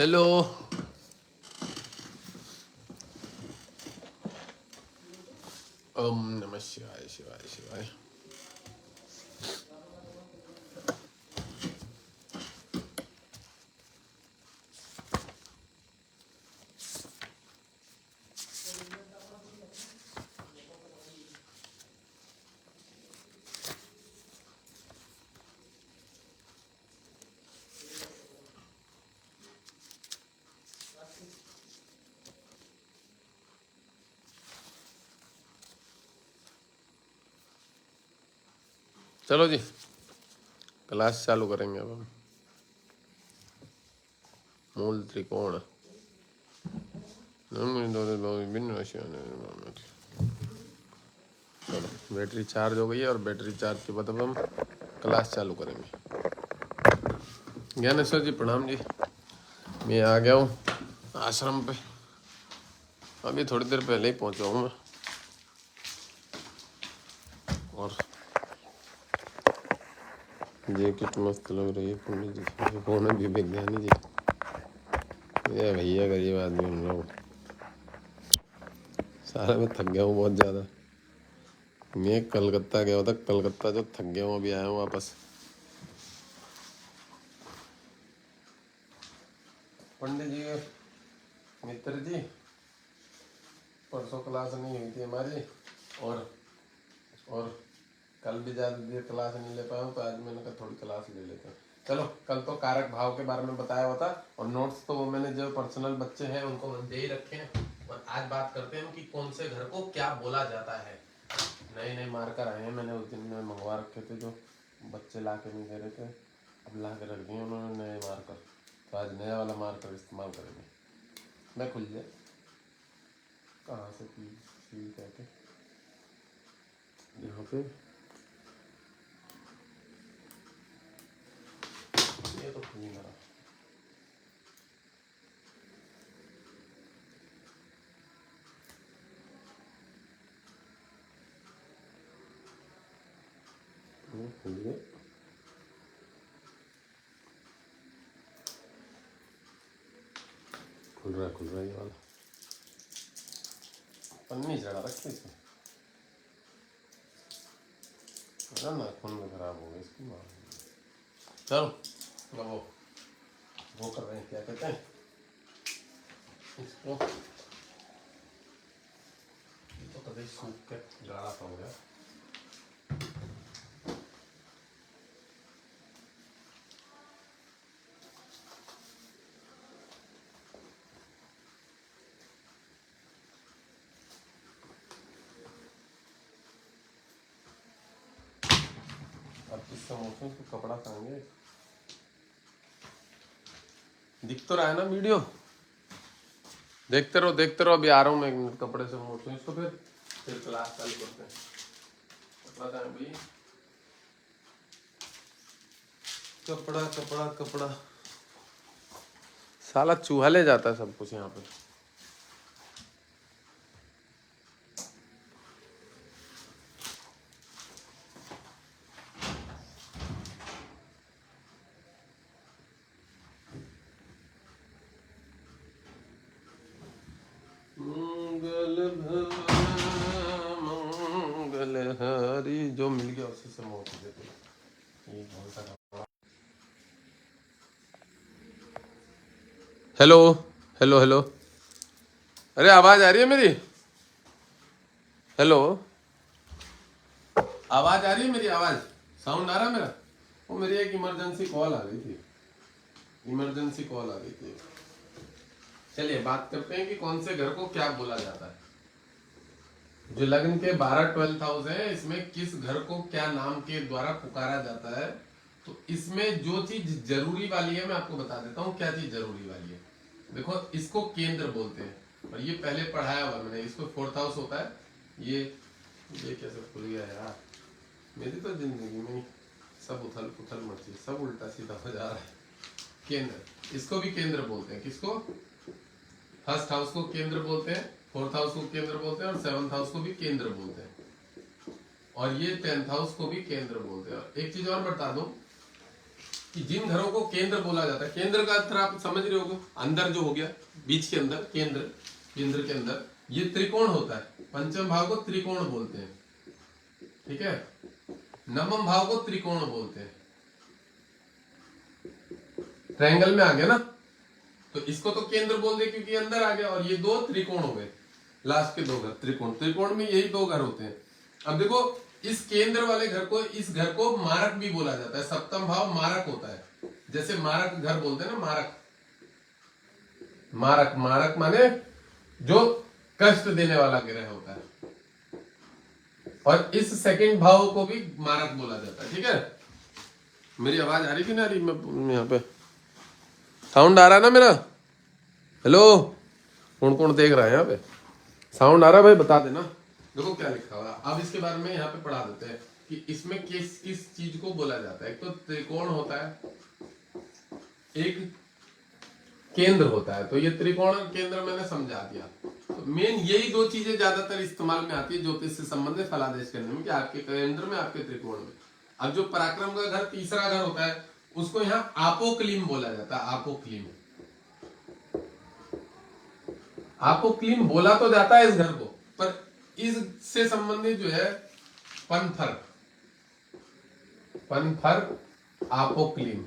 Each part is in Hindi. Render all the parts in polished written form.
हेलो। ओम नमः शिवाय शिवाय शिवाय। चलो जी, क्लास चालू करेंगे अब हम। मूल त्रिकोण भिन्न राशियों। चलो, बैटरी चार्ज हो गई है और बैटरी चार्ज के बाद अब हम क्लास चालू करेंगे। ज्ञानेश्वर जी प्रणाम जी। मैं आ गया हूँ आश्रम पे, अभी थोड़ी देर पहले ही पहुँचा हूँ मैं। और जैकेट मस्त लग रही है पंडित जी, कौन है विज्ञानी जी? ये भैया गरीब आदमी हम लोग, सारा मैं थक गया हूँ बहुत ज़्यादा। मैं कलकत्ता गया था, कलकत्ता जो थक गया हूँ, अभी आया हूँ वापस। पंडित जी मित्र जी, परसों क्लास नहीं हुई थी हमारी, और कल भी ज़्यादा देर क्लास नहीं ले पाया हूँ, तो आज मैंने कहा थोड़ी क्लास ले लेते हैं। चलो, कल तो कारक भाव के बारे में बताया हुआ था और नोट्स तो वो मैंने जो पर्सनल बच्चे हैं उनको दे ही रखे हैं। और आज बात करते हैं कि कौन से घर को क्या बोला जाता है। नए नए मार्कर आए हैं, मैंने उस दिन में मंगवा रखे थे, जो बच्चे ला के नहीं दे रहे थे, अब ला के रख दिए उन्होंने नए मार्कर। तो आज नया वाला मार्कर इस्तेमाल करेंगे। मैं खुल जाए कहाँ से पी कहते यहाँ पे, ये तो खुल नहीं रहा। खुल गए, खुल रहा है ये वाला। पन्नी चढ़ा रखी इसमें, नाखून में खराब हो गई इसकी माँ। चलो, वो कर रहे हैं, क्या कहते हैं इसको, तो कभी सूख के गाढ़ा सा हो गया। अब इस समोसे को कपड़ा खाएंगे, दिख तो रहा है ना वीडियो? देखते रहो, अभी आ रहा हूँ मैं, एक मिनट कपड़े से मोड़ते हैं इसको, फिर क्लास चालू करते हैं। कपड़ा था भाई, कपड़ा साला चूहा ले जाता है सब कुछ यहाँ पे। मंगल हरी, जो मिल गया उसी से मोड़ देते। ये कौन सा कपड़ा? हेलो, अरे आवाज आ रही है मेरी? हेलो, आवाज आ रही है मेरी? आवाज साउंड आ रहा है मेरा? वो मेरी एक इमरजेंसी कॉल आ गई थी। चलिए बात करते हैं कि कौन से घर को क्या बोला जाता है। जो लग्न के 12-12 हाउस है, इसमें किस घर को क्या नाम के द्वारा पुकारा जाता है। तो इसमें जो चीज जरूरी वाली है, मैं आपको बता देता हूँ क्या चीज जरूरी वाली है। देखो, इसको केंद्र बोलते हैं, और ये पहले पढ़ाया हुआ मैंने, इसको 4th हाउस होता है। ये कैसे खुल गया यार? मेरी तो जिंदगी में सब उथल पुथल मची, सब उल्टा सीधा हो जा रहा है। केंद्र, इसको भी केंद्र बोलते हैं। किसको? 1st हाउस को केंद्र बोलते हैं, 4th हाउस को केंद्र बोलते हैं, और 7th हाउस को भी केंद्र बोलते हैं, और ये 10th हाउस को भी केंद्र बोलते हैं। और एक चीज और बता दूं, कि जिन घरों को केंद्र बोला जाता है, केंद्र का अर्थ आप समझ रहे होगे, अंदर जो हो गया, बीच के अंदर केंद्र, केंद्र के अंदर ये त्रिकोण होता है। पंचम भाव को त्रिकोण बोलते हैं, ठीक है। नवम भाव को त्रिकोण बोलते हैं। ट्रायंगल में आ गया ना, तो इसको तो केंद्र बोल दे क्योंकि अंदर आ गया, और ये दो त्रिकोण हो गए, लास्ट के दो घर त्रिकोण। त्रिकोण में यही दो घर होते हैं। अब देखो इस केंद्र वाले घर को, इस घर को मारक भी बोला जाता है। सप्तम भाव मारक होता है, जैसे मारक घर बोलते हैं ना, मारक, मारक, मारक माने जो कष्ट देने वाला ग्रह होता है। और इस सेकंड भाव को भी मारक बोला जाता है, ठीक है। मेरी आवाज आ रही कि नहीं आ रही? मैं यहाँ पे साउंड आ रहा है ना मेरा? हेलो, कौन कौन देख रहा है यहाँ पे? साउंड आ रहा है भाई, बता देना। देखो क्या लिखा हुआ, अब इसके बारे में यहाँ पे पढ़ा देते हैं कि इसमें किस किस चीज को बोला जाता है। एक तो त्रिकोण होता है, एक केंद्र होता है। तो ये त्रिकोण और केंद्र मैंने समझा दिया। तो मेन यही दो चीजें ज्यादातर इस्तेमाल में आती है ज्योतिष से संबंधित फलादेश करने में, कि आपके केंद्र में, आपके त्रिकोण में। अब जो पराक्रम का घर, तीसरा घर होता है, उसको यहाँ आपोक्लीम बोला जाता है। आपोक्लीम, आपोक्लीम बोला तो जाता है इस घर को, पर इससे संबंधित जो है पन्थर, पन्थर आपोक्लीम,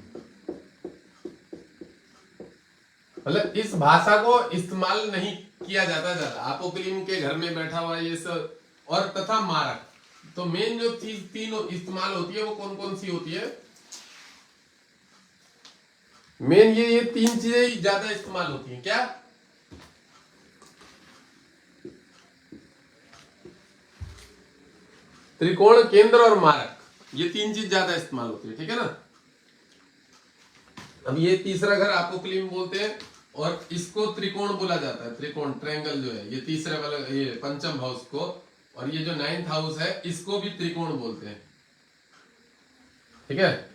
मतलब इस भाषा को इस्तेमाल नहीं किया जाता ज्यादा। आपोक्लीम के घर में बैठा हुआ ये सब, और तथा मारक। तो मेन जो चीज तीन इस्तेमाल होती है वो कौन कौन सी होती है? मेन ये तीन चीजें ज्यादा इस्तेमाल होती हैं। क्या? त्रिकोण, केंद्र और मारक, ये तीन चीज ज्यादा इस्तेमाल होती है, ठीक है ना। अब ये तीसरा घर आपोक्लीम बोलते हैं, और इसको त्रिकोण बोला जाता है। त्रिकोण, ट्रायंगल जो है, ये तीसरे वाला, ये पंचम हाउस को, और ये जो 9th हाउस है इसको भी त्रिकोण बोलते हैं, ठीक है।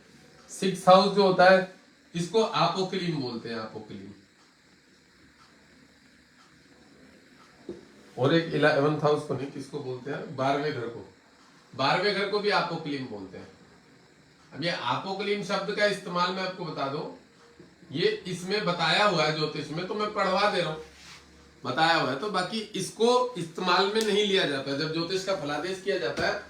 6th हाउस जो होता है इसको आपोक्लीम बोलते हैं, आपोक्लीम। और एक 11th हाउस को नहीं, किसको बोलते हैं? 12वें घर को, 12वें घर को भी आपोक्लीम बोलते हैं। अब ये आपोक्लीम शब्द का इस्तेमाल मैं आपको बता दूं, ये इसमें बताया हुआ है ज्योतिष में, तो मैं पढ़वा दे रहा हूं, बताया हुआ है। तो बाकी इसको इस्तेमाल में नहीं लिया जाता। जब ज्योतिष का फलादेश किया जाता है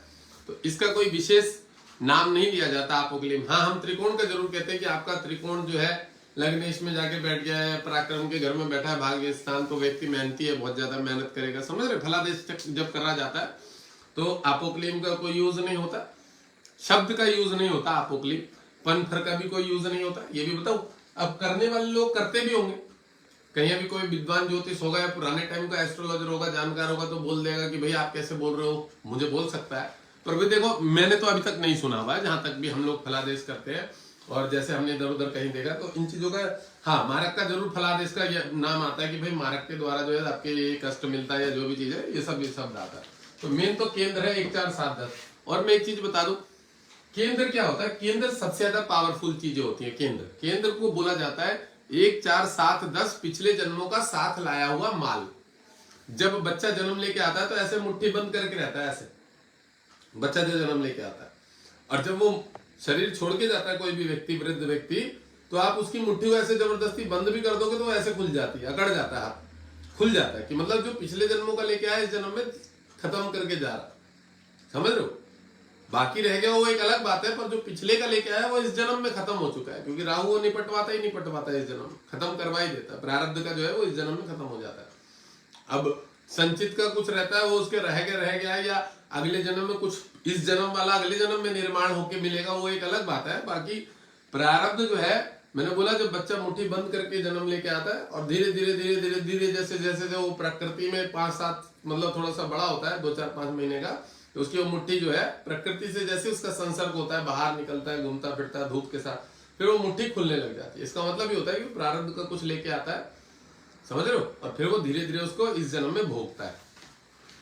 तो इसका कोई विशेष नाम नहीं लिया जाता आपोक्लीम। हाँ, हम त्रिकोण का जरूर कहते हैं कि आपका त्रिकोण जो है लग्नेश में जाके बैठ गया है, पराक्रम के घर में बैठा है, भाग्य स्थान, तो व्यक्ति मेहनती है, बहुत ज्यादा मेहनत करेगा, समझ रहे। फलादेश जब करा जाता है तो आपोक्लीम का कोई यूज नहीं होता, शब्द का यूज नहीं होता आपोक्लीम। पन्थर का भी कोई यूज नहीं होता, ये भी बताओ। अब करने वाले लोग करते भी होंगे, कहीं अभी कोई विद्वान ज्योतिष होगा या पुराने टाइम का एस्ट्रोलॉजर होगा, जानकार होगा, तो बोल देगा कि भाई आप कैसे बोल रहे हो, मुझे बोल सकता है। पर भी देखो, मैंने तो अभी तक नहीं सुना हुआ है, जहां तक भी हम लोग फलादेश करते हैं और जैसे हमने इधर उधर कहीं देखा, तो इन चीजों का, हाँ, मारक का जरूर फलादेश का ये नाम आता है कि भाई मारक के द्वारा जो है आपके ये कष्ट मिलता है, या जो भी चीज है, ये सब आता है। तो मेन तो केंद्र है 1 4 7 10। और मैं एक चीज बता दूं, केंद्र क्या होता है? केंद्र सबसे ज्यादा पावरफुल चीजें होती है। केंद्र को बोला जाता है 1 4 7 10 पिछले जन्मों का साथ लाया हुआ माल। जब बच्चा जन्म लेके आता है तो ऐसे मुट्ठी बंद करके रहता है, ऐसे बच्चा जो जन्म लेके आता है, और जब वो शरीर छोड़ के जाता है कोई भी व्यक्ति, वृद्ध व्यक्ति, तो आप उसकी मुट्ठी को ऐसे जबरदस्ती बंद भी कर दोगे तो वो ऐसे खुल जाती है, अकड़ जाता है, हाथ खुल जाता है, कि मतलब जो पिछले जन्मों का लेके आया इस जन्म में खत्म करके जा रहा, समझ रहे हो। बाकी रह गया वो एक अलग बात है, पर जो पिछले का लेके आया वो इस जन्म में खत्म हो चुका है, क्योंकि राहु वो निपटवाता है इस जन्म, खत्म करवा ही देता है। प्रारब्ध का जो है वो इस जन्म में खत्म हो जाता है। अब संचित का कुछ रहता है, वो उसके रह गया, या अगले जन्म में कुछ, इस जन्म वाला अगले जन्म में निर्माण होके मिलेगा, वो एक अलग बात है। बाकी प्रारब्ध जो है, मैंने बोला जब बच्चा मुट्ठी बंद करके जन्म लेके आता है, और धीरे धीरे जैसे जैसे वो प्रकृति में 5 7 मतलब थोड़ा सा बड़ा होता है, 2 4 5 महीने का, तो उसकी वो मुट्ठी जो है प्रकृति से जैसे उसका संसर्ग होता है, बाहर निकलता है, घूमता फिरता है धूप के साथ, फिर वो मुट्ठी खुलने लग जाती है। इसका मतलब ये होता है कि प्रारब्ध का कुछ लेके आता है, समझ रहे हो, और फिर वो धीरे धीरे उसको इस जन्म में भोगता है।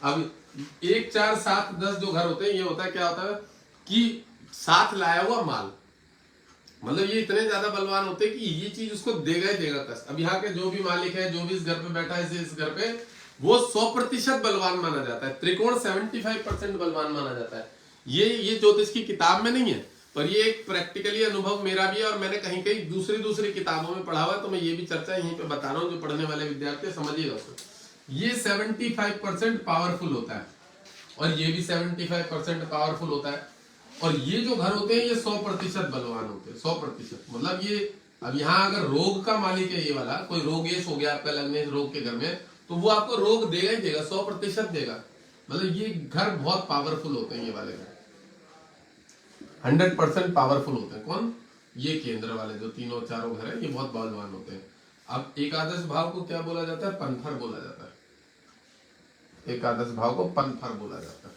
अब 1 4 7 10 जो घर होते हैं, ये होता है, क्या होता है कि साथ लाया हुआ माल, मतलब ये इतने ज्यादा बलवान होते हैं कि ये चीज उसको देगा ही देगा कष्ट। अब यहाँ के जो भी मालिक है, जो भी इस घर पे बैठा है, इस घर पे, वो 100% बलवान माना जाता है। त्रिकोण 75% बलवान माना जाता है। ये ज्योतिष की किताब में नहीं है, और ये एक प्रैक्टिकली अनुभव मेरा भी है और मैंने कहीं कहीं दूसरी किताबों में पढ़ा हुआ है, तो मैं ये भी चर्चा यहीं पे बता रहा हूँ, जो पढ़ने वाले विद्यार्थी समझिएगा उसको। ये 75% पावरफुल होता है और ये भी 75% पावरफुल होता है। और ये जो घर होते हैं ये 100% बलवान होते हैं, 100%। मतलब ये अब यहाँ अगर रोग का मालिक है ये वाला, कोई रोगेश हो गया आपका लग्नेश रोग के घर में, तो वो आपको रोग देगा ही देगा, 100% देगा। मतलब ये घर बहुत पावरफुल होते हैं, ये वाले घर 100% पावरफुल होते हैं। कौन? ये केंद्र वाले जो तीनों चारों घर है, ये बहुत बलवान होते हैं। अब एकादश भाव को क्या बोला जाता है? पनफर बोला जाता है। एकादश भाव को पनफर बोला जाता है।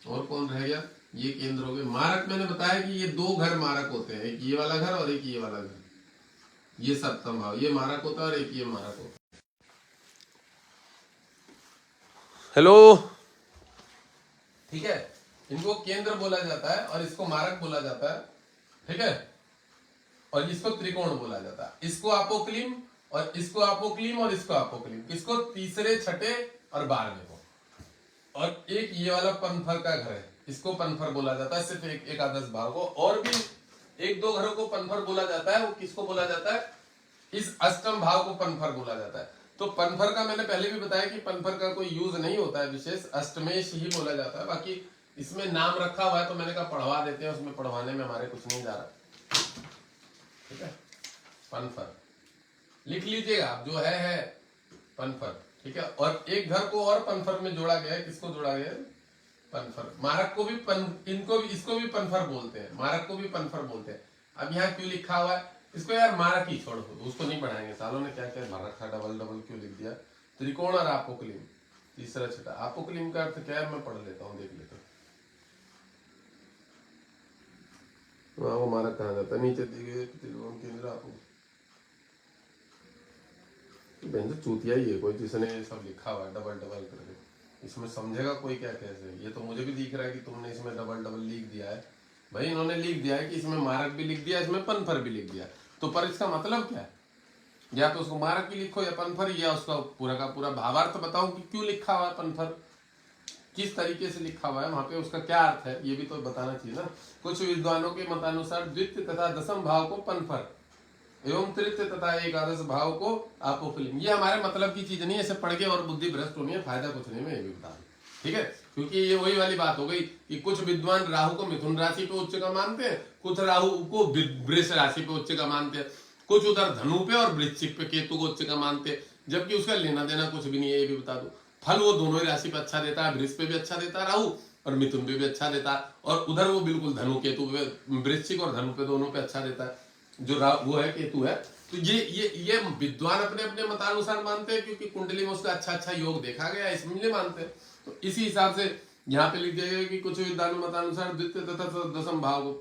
और कौन रह गया? ये केंद्र हो गए। मारक मैंने बताया कि ये दो घर मारक होते हैं, एक ये वाला घर और एक ये वाला घर। ये सप्तम भाव, ये मारक होता है और एक ये मारक होता है। हेलो, ठीक है। इनको केंद्र बोला जाता है और इसको मारक बोला जाता है, ठीक है। और इसको त्रिकोण बोला जाता है। इसको अपोक्लिम और इसको अपोक्लिम और इसको अपोक्लिम, किसको? तीसरे, छठे और 12वें को। और एक ये वाला पनफर का घर है, इसको पनफर बोला जाता है, सिर्फ एक एकादश भाव को। और भी एक दो घरों को पनफर बोला जाता है, वो किसको बोला जाता है? इस अष्टम भाव को पनफर बोला जाता है। तो पनफर का मैंने पहले भी बताया कि पनफर का कोई यूज नहीं होता है विशेष, अष्टमेश ही बोला जाता है। बाकी इसमें नाम रखा हुआ है तो मैंने कहा पढ़वा देते हैं, उसमें पढ़वाने में हमारे कुछ नहीं जा रहा, ठीक है। पनफर लिख लीजिएगा आप, जो है पनफर, ठीक है। और एक घर को और पनफर में जोड़ा गया है, किसको जोड़ा गया है? पनफर। मारक को भी इसको भी पनफर बोलते हैं, मारक को भी पनफर बोलते हैं। अब यहाँ क्यों लिखा हुआ है? इसको यार मारक ही छोड़ दो, उसको नहीं पढ़ाएंगे। सालों ने क्या क्या भर रखा, डबल डबल क्यों लिख दिया? त्रिकोण और आपोक्लिम, तीसरा छठा। आपोक्लिम का अर्थ क्या है? मैं पढ़ लेता हूँ, देख लेता हूँ। वो मारक कहा जाता है, नीचे दिए गए त्रिकोण केंद्र आपोक्लिम। चूतिया ही है कोई जिसने सब लिखा हुआ है डबल डबल करके। इसमें समझेगा कोई क्या कैसे? ये तो मुझे भी दिख रहा है कि तुमने इसमें डबल डबल लिख दिया है। भाई इन्होंने लिख दिया है कि इसमें मारक भी लिख दिया, इसमें पनफर भी लिख दिया, तो पर इसका मतलब क्या है? या तो उसको मारक भी लिखो या पनफर, या उसका पूरा का पूरा भावार्थ बताओ कि क्यों लिखा हुआ है पनफर, किस तरीके से लिखा हुआ है वहां पे, उसका क्या अर्थ है, ये भी तो बताना चाहिए ना। कुछ विद्वानों के मतानुसार द्वितीय तथा दशम भाव को पनफर एवं तृतीय तथा एकादश भाव को आपोक्लिम। ये हमारे मतलब की चीज नहीं है, इसे पढ़ के और बुद्धि भ्रष्ट होनी है, फायदा कुछ नहीं, मैं ये भी बता दूं, ठीक है। क्योंकि ये वही वाली बात हो गई कि कुछ विद्वान राहु को मिथुन राशि पे उच्च का मानते हैं, कुछ राहु को वृष राशि पे उच्च का मानते हैं, कुछ उधर धनु पे और वृश्चिक पे केतु को उच्च का मानते हैं, जबकि उसका लेना देना कुछ भी नहीं है। ये भी बता दो, फल वो दोनों ही राशि पे अच्छा देता है, वृष पे भी अच्छा देता है राहु, और मिथुन पे भी अच्छा देता है, और उधर वो बिल्कुल धनु केतु पे, वृश्चिक और धनु पे दोनों पे अच्छा देता है, जो वो है केतु है। तो ये विद्वान अपने अपने मतानुसार मानते हैं, क्योंकि कुंडली में उसका अच्छा अच्छा योग देखा गया, इसलिए मानते हैं। तो इसी हिसाब से यहाँ पे लिख दिया गया कि कुछ विद्वान मतानुसार द्वितीय तथा दशम भाव को,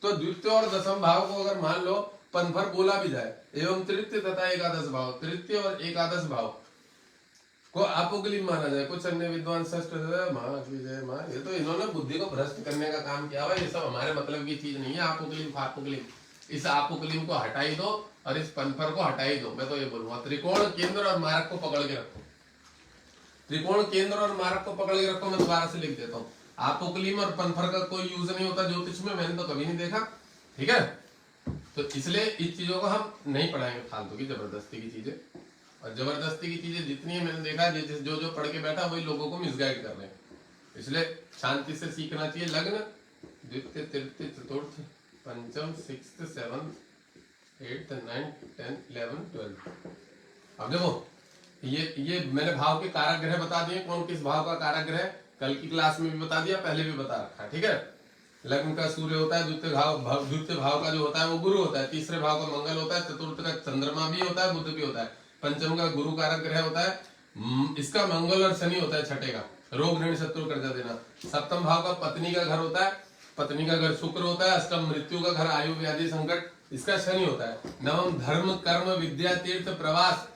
तो द्वितीय और दशम भाव को अगर मान लो पनफर बोला भी जाए, एवं तृतीय तथा एकादश भाव, तृतीय और एकादश भाव को आपोक्लिम माना जाए, कुछ अन्य विद्वान षष्ठ मां, ये तो इन्होंने बुद्धि को भ्रष्ट करने का काम किया हुआ, ये सब हमारे मतलब की चीज नहीं है। आपोक्लिम, इस आपोक्लिम को हटाई दो और इस पनफर को हटाई दो, मैं तो ये बोलूंगा। त्रिकोण, केंद्र और मारक को पकड़ के रखो, त्रिकोण, केंद्र और मारक को पकड़ के रखो। मैं दोबारा से लिख देता हूँ, आपोक्लिम और पनफर का कोई यूज नहीं होता ज्योतिष में, मैंने तो कभी नहीं देखा, ठीक है। तो इसलिए इस चीजों को हम नहीं पढ़ाएंगे, फालतू की जबरदस्ती की चीजें। और जबरदस्ती की चीजें जितनी है मैंने देखा, जो पढ़ के बैठा वही लोगों को मिसगाइड कर रहे हैं, इसलिए शांति से सीखना चाहिए। लग्न द्वितीय, तृतीय, चतुर्थ, पंचम, sixth, seventh, 8th, 9th, 10th, 11th, 12th। अब देखो ये मैंने भाव के कारक ग्रह बता दिए, कौन किस भाव का कारक ग्रह, कल की क्लास में भी बता दिया, पहले भी बता रखा, ठीक है। लग्न का सूर्य होता है, द्वितीय भाव का जो होता है वो गुरु होता है, तीसरे भाव का मंगल होता है, चतुर्थ का चंद्रमा भी होता है, बुध भी होता है, पंचम का गुरु कारक ग्रह होता है, इसका मंगल और शनि होता है, छठे का रोग ऋण शत्रु कर्जा देना, सप्तम भाव का पत्नी का घर होता है, पत्नी का घर शुक्र होता है, अष्टम मृत्यु का घर आयु व्याधि संकट, इसका शनि होता है, नवम धर्म कर्म विद्या तीर्थ प्रवास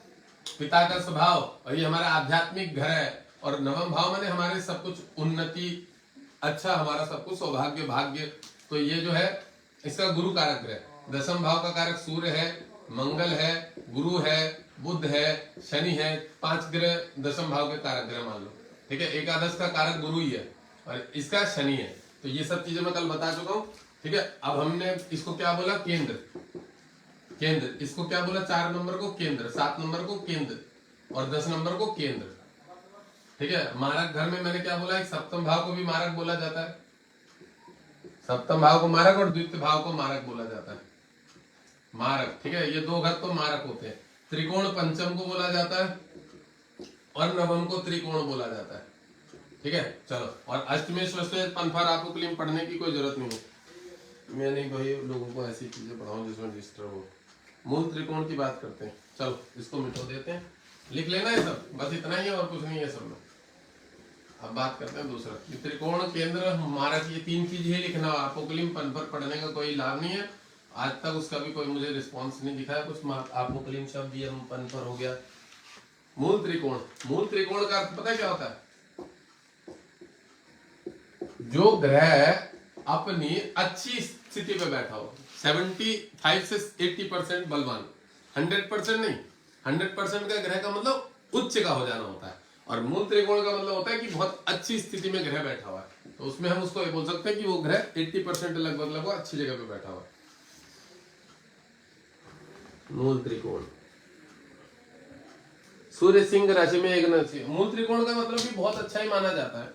पिता का स्वभाव, और ये हमारा आध्यात्मिक घर है। और नवम भाव माने हमारे सब कुछ उन्नति, अच्छा हमारा सब कुछ सौभाग्य भाग्य, तो ये जो है इसका गुरु कारक ग्रह। दशम भाव का कारक सूर्य है, मंगल है, गुरु है, बुध है, शनि है, 5 ग्रह दशम भाव के कारक ग्रह मान लो, ठीक है। एकादश का कारक गुरु ही है और इसका शनि है। तो ये सब चीजें मैं कल बता चुका हूँ। ठीक है, अब हमने इसको क्या बोला, केंद्र, केंद्र, इसको क्या बोला, 4 नंबर को केंद्र, 7 नंबर को केंद्र और 10 नंबर को केंद्र। ठीक है, मारक घर में मैंने क्या बोला, एक सप्तम भाव को भी मारक बोला जाता है, सप्तम भाव को मारक और द्वितीय भाव को मारक बोला जाता है, मारक। ठीक है, ये 2 घर तो मारक होते हैं। त्रिकोण पंचम को बोला जाता है और नवम को त्रिकोण बोला जाता है। ठीक है, चलो, और अष्टमेश वष्टमेश पन्फर आपको क्लीन पढ़ने की कोई जरूरत नहीं है, मैं नहीं भाई लोगों को ऐसी चीजें पढ़ाऊं जिसमें डिस्टर्ब हो। मूल त्रिकोण की बात करते हैं, चलो इसको मिटो देते हैं, लिख लेना है सब, बस इतना ही है और कुछ नहीं है सब में। अब बात करते हैं दूसरा, त्रिकोण, केंद्र, मारक, ये 3 चीज ही लिखना, आपको क्लीन पन्फर पढ़ने का कोई लाभ नहीं है। आज तक उसका भी कोई मुझे रिस्पॉन्स नहीं दिखा है, कुछ आपको क्लीन शब्द ये पन्फर हो गया। मूल त्रिकोण, मूल त्रिकोण का अर्थ पता है क्या होता है, जो ग्रह अपनी अच्छी स्थिति पे बैठा हो, 75 से 80% बलवान, 100% नहीं, 100% का ग्रह का मतलब उच्च का हो जाना होता है, और मूल त्रिकोण का मतलब होता है कि बहुत अच्छी स्थिति में ग्रह बैठा हुआ है, तो उसमें हम उसको ये बोल सकते हैं कि वो ग्रह 80% लगभग अच्छी जगह पे बैठा हुआ है। मूल त्रिकोण, सूर्य सिंह राशि में एक नक्षत्र, मूल त्रिकोण का मतलब भी बहुत अच्छा ही माना जाता है,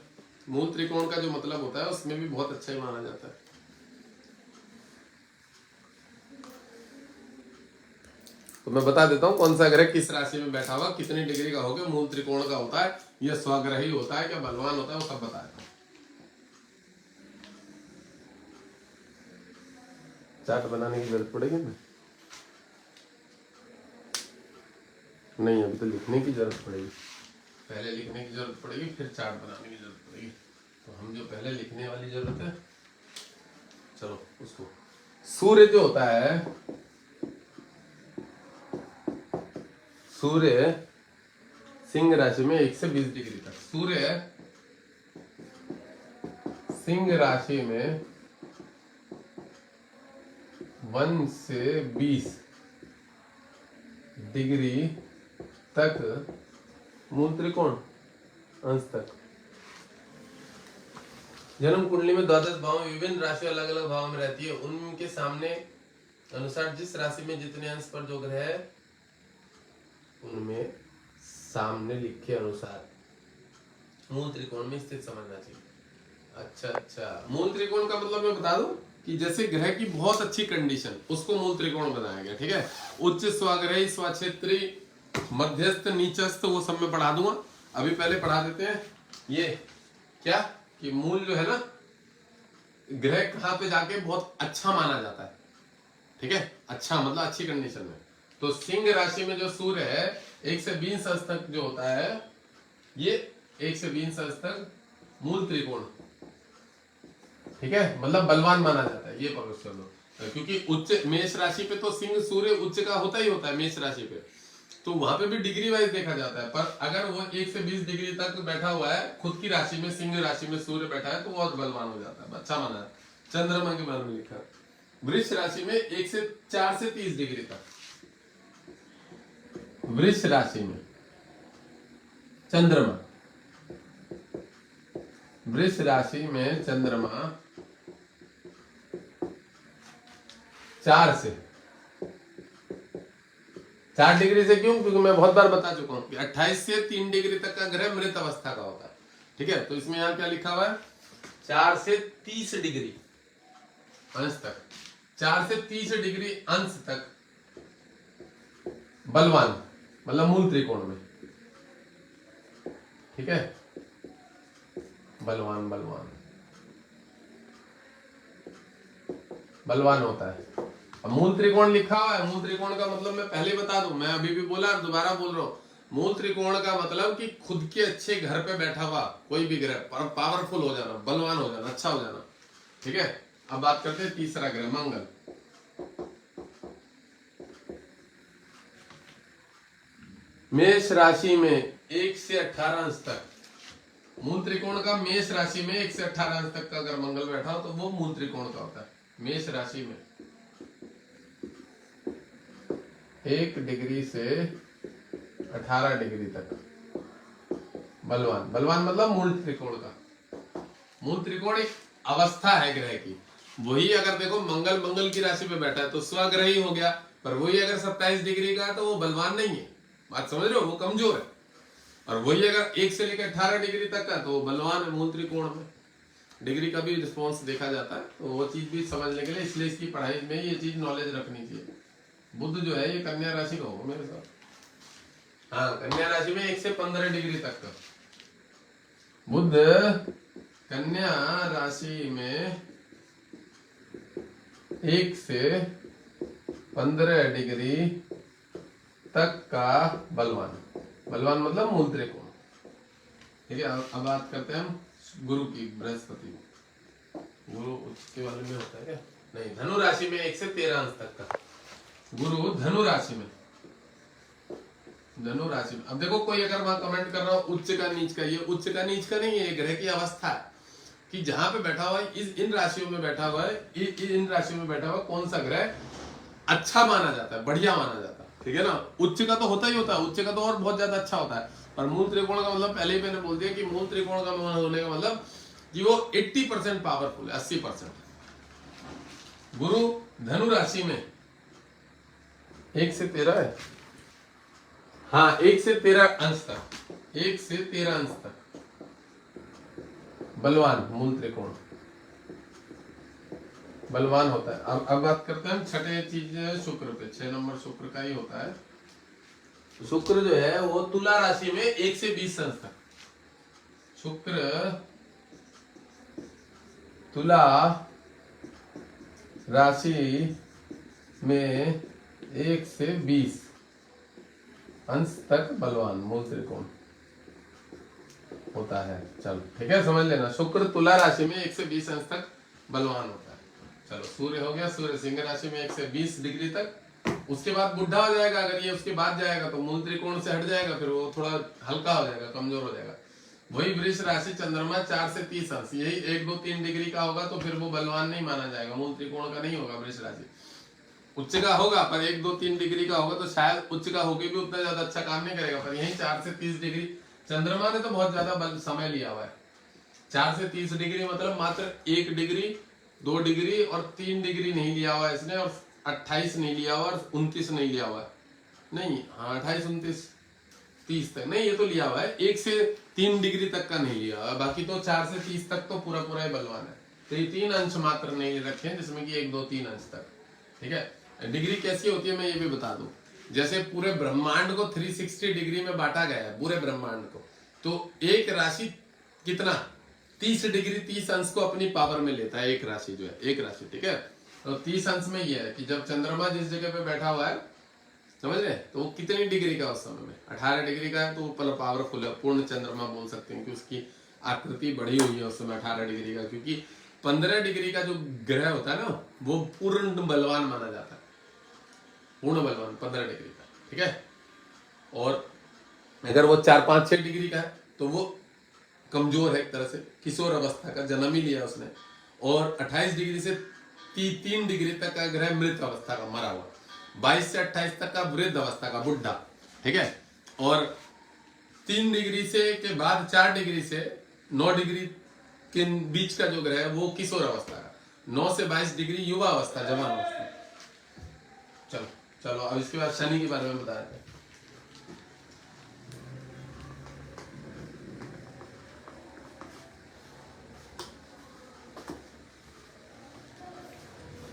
मूल त्रिकोण का जो मतलब होता है उसमें भी बहुत अच्छा ही माना जाता है। तो मैं बता देता हूं कौन सा ग्रह किस राशि में बैठा हुआ, कितनी डिग्री का होगा, मूल त्रिकोण का होता है, यह स्वग्रही होता है, क्या बलवान होता है, वो सब बताया। चार्ट बनाने की जरूरत पड़ेगी ना? नहीं, अभी तो लिखने की जरूरत पड़ेगी, पहले लिखने की जरूरत पड़ेगी फिर चार्ट बनाने की जरूरत पड़ेगी। तो हम जो पहले लिखने वाली जरूरत है, चलो उसको, सूर्य जो होता है, सूर्य सिंह राशि में 1 से 20 डिग्री तक, सूर्य सिंह राशि में 1 से 20 डिग्री तक मूल त्रिकोण अंश तक। जन्म कुंडली में 12 भाव में विभिन्न राशि अलग अलग भाव में रहती है, उनके सामने अनुसार जिस राशि में जितने अंश पर जो ग्रह है उनमें सामने लिखे अनुसार मूल त्रिकोण में स्थित समझना चाहिए। अच्छा, मूल त्रिकोण का मतलब मैं बता दूं कि जैसे ग्रह की बहुत अच्छी कंडीशन, उसको मूल त्रिकोण बनाया गया। ठीक है, उच्च, स्वग्रही, स्वक्षेत्री, मध्यस्थ, नीचस्थ, वो सब मैं पढ़ा दूंगा, अभी पहले पढ़ा देते हैं ये क्या, कि मूल जो है ना, ग्रह कहाँ पे जाके बहुत अच्छा माना जाता है। ठीक है, अच्छा मतलब अच्छी कंडीशन में, तो सिंह राशि में जो सूर्य है 1 से 20 अंश तक जो होता है, ये 1 से 20 अंश तक मूल त्रिकोण, ठीक है, मतलब बलवान माना जाता है, ये पकड़ चलो, क्योंकि उच्च मेष राशि पे तो सिंह सूर्य उच्च का होता ही होता है मेष राशि पे, तो वहां पे भी डिग्री वाइज देखा जाता है, पर अगर वो 1 से 20 डिग्री तक बैठा हुआ है खुद की राशि में, सिंह राशि में सूर्य बैठा है, तो वो और बलवान हो जाता है, अच्छा माना है। चंद्रमा के बारे में लिखा, वृष राशि में 4 से 30 डिग्री तक, वृष राशि में चंद्रमा, वृष राशि में चंद्रमा 4 डिग्री से, क्यों, क्योंकि मैं बहुत बार बता चुका हूं कि 28 से 3 डिग्री तक का ग्रह मृत अवस्था का होता है। ठीक है, तो इसमें यहां क्या लिखा हुआ है, 4 से 30 डिग्री अंश तक, 4 से 30 डिग्री अंश तक बलवान, मतलब मूल त्रिकोण में। ठीक है, बलवान बलवान बलवान होता है। अब मूल त्रिकोण लिखा हुआ है, मूल त्रिकोण का मतलब मैं पहले बता दूं, मैं अभी भी बोला और दोबारा बोल रहा हूं, मूल त्रिकोण का मतलब कि खुद के अच्छे घर पे बैठा हुआ कोई भी ग्रह पावरफुल हो जाना, बलवान हो जाना, अच्छा हो जाना। ठीक है, अब बात करते हैं तीसरा ग्रह मंगल। मेष राशि में 1 से 18 अंश तक, मूल त्रिकोण का मेष राशि में 1 से 18 अंश तक का अगर मंगल बैठा हो तो वो मूल त्रिकोण का होता है। मेष राशि में 1 डिग्री से 18 डिग्री तक बलवान, बलवान मतलब मूल त्रिकोण का। मूल त्रिकोण एक अवस्था है ग्रह की, वही अगर देखो मंगल मंगल की राशि पे बैठा है तो स्वग्रह ही हो गया, पर वही अगर 27 डिग्री का है तो वो बलवान नहीं है, बात समझ रहे हो, वो कमजोर है। और वही अगर 1 से लेकर 18 डिग्री तक का तो वो बलवान है मूल त्रिकोण में। डिग्री का भी रिस्पॉन्स देखा जाता है, तो वो चीज भी समझने के लिए इसलिए इसकी पढ़ाई में ये चीज नॉलेज रखनी चाहिए। बुध जो है ये कन्या राशि का होगा मेरे साथ। हाँ, कन्या राशि में 1 से 15 डिग्री तक का बुध कन्या राशि में 1 से 15 डिग्री तक का बलवान। बलवान मतलब मूल त्रिकोण। ठीक है, अब बात करते हैं हम गुरु की, बृहस्पति। गुरु उसके बारे में होता है क्या? नहीं, धनु राशि में 1 से 13 अंश तक का गुरु धनु राशि में। धनु राशि में अब देखो, कोई अगर वहां कमेंट कर रहा हो उच्च का नीच का, ये उच्च का नीच का नहीं है, ये ग्रह की अवस्था है कि जहां पे बैठा हुआ है, इन राशियों में बैठा हुआ है, इन राशियों में बैठा हुआ कौन सा ग्रह अच्छा माना जाता है, बढ़िया माना जाता है। ठीक है ना, उच्च का तो होता ही होता है, उच्च का तो और बहुत ज्यादा अच्छा होता है, पर मूल त्रिकोण का मतलब पहले ही मैंने बोल दिया कि मूल त्रिकोण का होने का मतलब कि वो 80% पावरफुल है, 80%। गुरु धनु राशि में 1 से 13 है, हाँ 1 से 13 अंश तक, 1 से 13 अंश तक बलवान मूल त्रिकोण बलवान होता है। अब बात करते हैं छठे चीज शुक्र पे। 6 नंबर शुक्र का ही होता है। शुक्र जो है वो तुला राशि में 1 से 20 अंश तक। शुक्र तुला राशि में 1 से 20 अंश तक बलवान मूल त्रिकोण होता है। चलो ठीक है, समझ लेना, शुक्र तुला राशि में 1 से 20 अंश तक बलवान होता है। चलो, सूर्य हो गया, सूर्य सिंह राशि में 1 से 20 डिग्री तक। उसके बाद बुढ़ा हो जाएगा, अगर ये उसके बाद जाएगा तो मूल त्रिकोण से हट जाएगा, फिर वो थोड़ा हल्का हो जाएगा, कमजोर हो जाएगा। वही वृष राशि चंद्रमा 4 से 30 अंश, यही 1, 2, 3 डिग्री का होगा तो फिर वो बलवान नहीं माना जाएगा, मूल त्रिकोण का नहीं होगा वृष राशि। उच्च का होगा पर 1, 2, 3 डिग्री का होगा तो शायद उच्च का होके भी उतना ज्यादा अच्छा काम नहीं करेगा, पर यही 4 से 30 डिग्री चंद्रमा ने तो बहुत ज्यादा समय लिया हुआ है। 4 से 30 डिग्री मतलब मात्र 1 डिग्री, 2 डिग्री और 3 डिग्री नहीं लिया हुआ इसने, और 28 नहीं लिया हुआ और 29 नहीं लिया हुआ, नहीं हाँ 28, 29, 30 तक नहीं, ये तो लिया हुआ है। 1 से 3 डिग्री तक का नहीं लिया हुआ, बाकी तो 4 से 30 तक तो पूरा पूरा ही बलवान है। तो ये 3 अंश मात्र नहीं रखे जिसमें कि 1, 2, 3 अंश तक। ठीक है, डिग्री कैसी होती है मैं ये भी बता दूं। जैसे पूरे ब्रह्मांड को 360 डिग्री में बांटा गया है, पूरे ब्रह्मांड को, तो एक राशि कितना 30 डिग्री 30 अंश को अपनी पावर में लेता है, एक राशि जो है, एक राशि। ठीक है, तो 30 अंश में ये है कि जब चंद्रमा जिस जगह पे बैठा हुआ है, समझ रहे, तो वो कितनी डिग्री का उस समय में 18 डिग्री का है, तो वो पावरफुल है, पूर्ण चंद्रमा बोल सकते हैं कि उसकी आकृति बढ़ी हुई है उस समय 18 डिग्री का, क्योंकि 15 डिग्री का जो ग्रह होता है ना वो पूर्ण बलवान माना जाता है, पूर्ण बलवान 15 डिग्री का। ठीक है, और अगर वो 4, 5, 6 डिग्री का है तो वो कमजोर है, एक तरह से किशोर अवस्था का, जन्म ही लिया उसने। और 28 डिग्री से 3 डिग्री तक का ग्रह मृत अवस्था का, मरा हुआ। 22 से 28 तक का वृद्ध अवस्था का, बुढ़ा। ठीक है, और 3 डिग्री से के बाद 4 डिग्री से 9 डिग्री के बीच का जो ग्रह है वो किशोर अवस्था का। 9 से 22 डिग्री युवा अवस्था, जवान अवस्था। चलो चलो, अब इसके बाद शनि के बारे में बता देते हैं।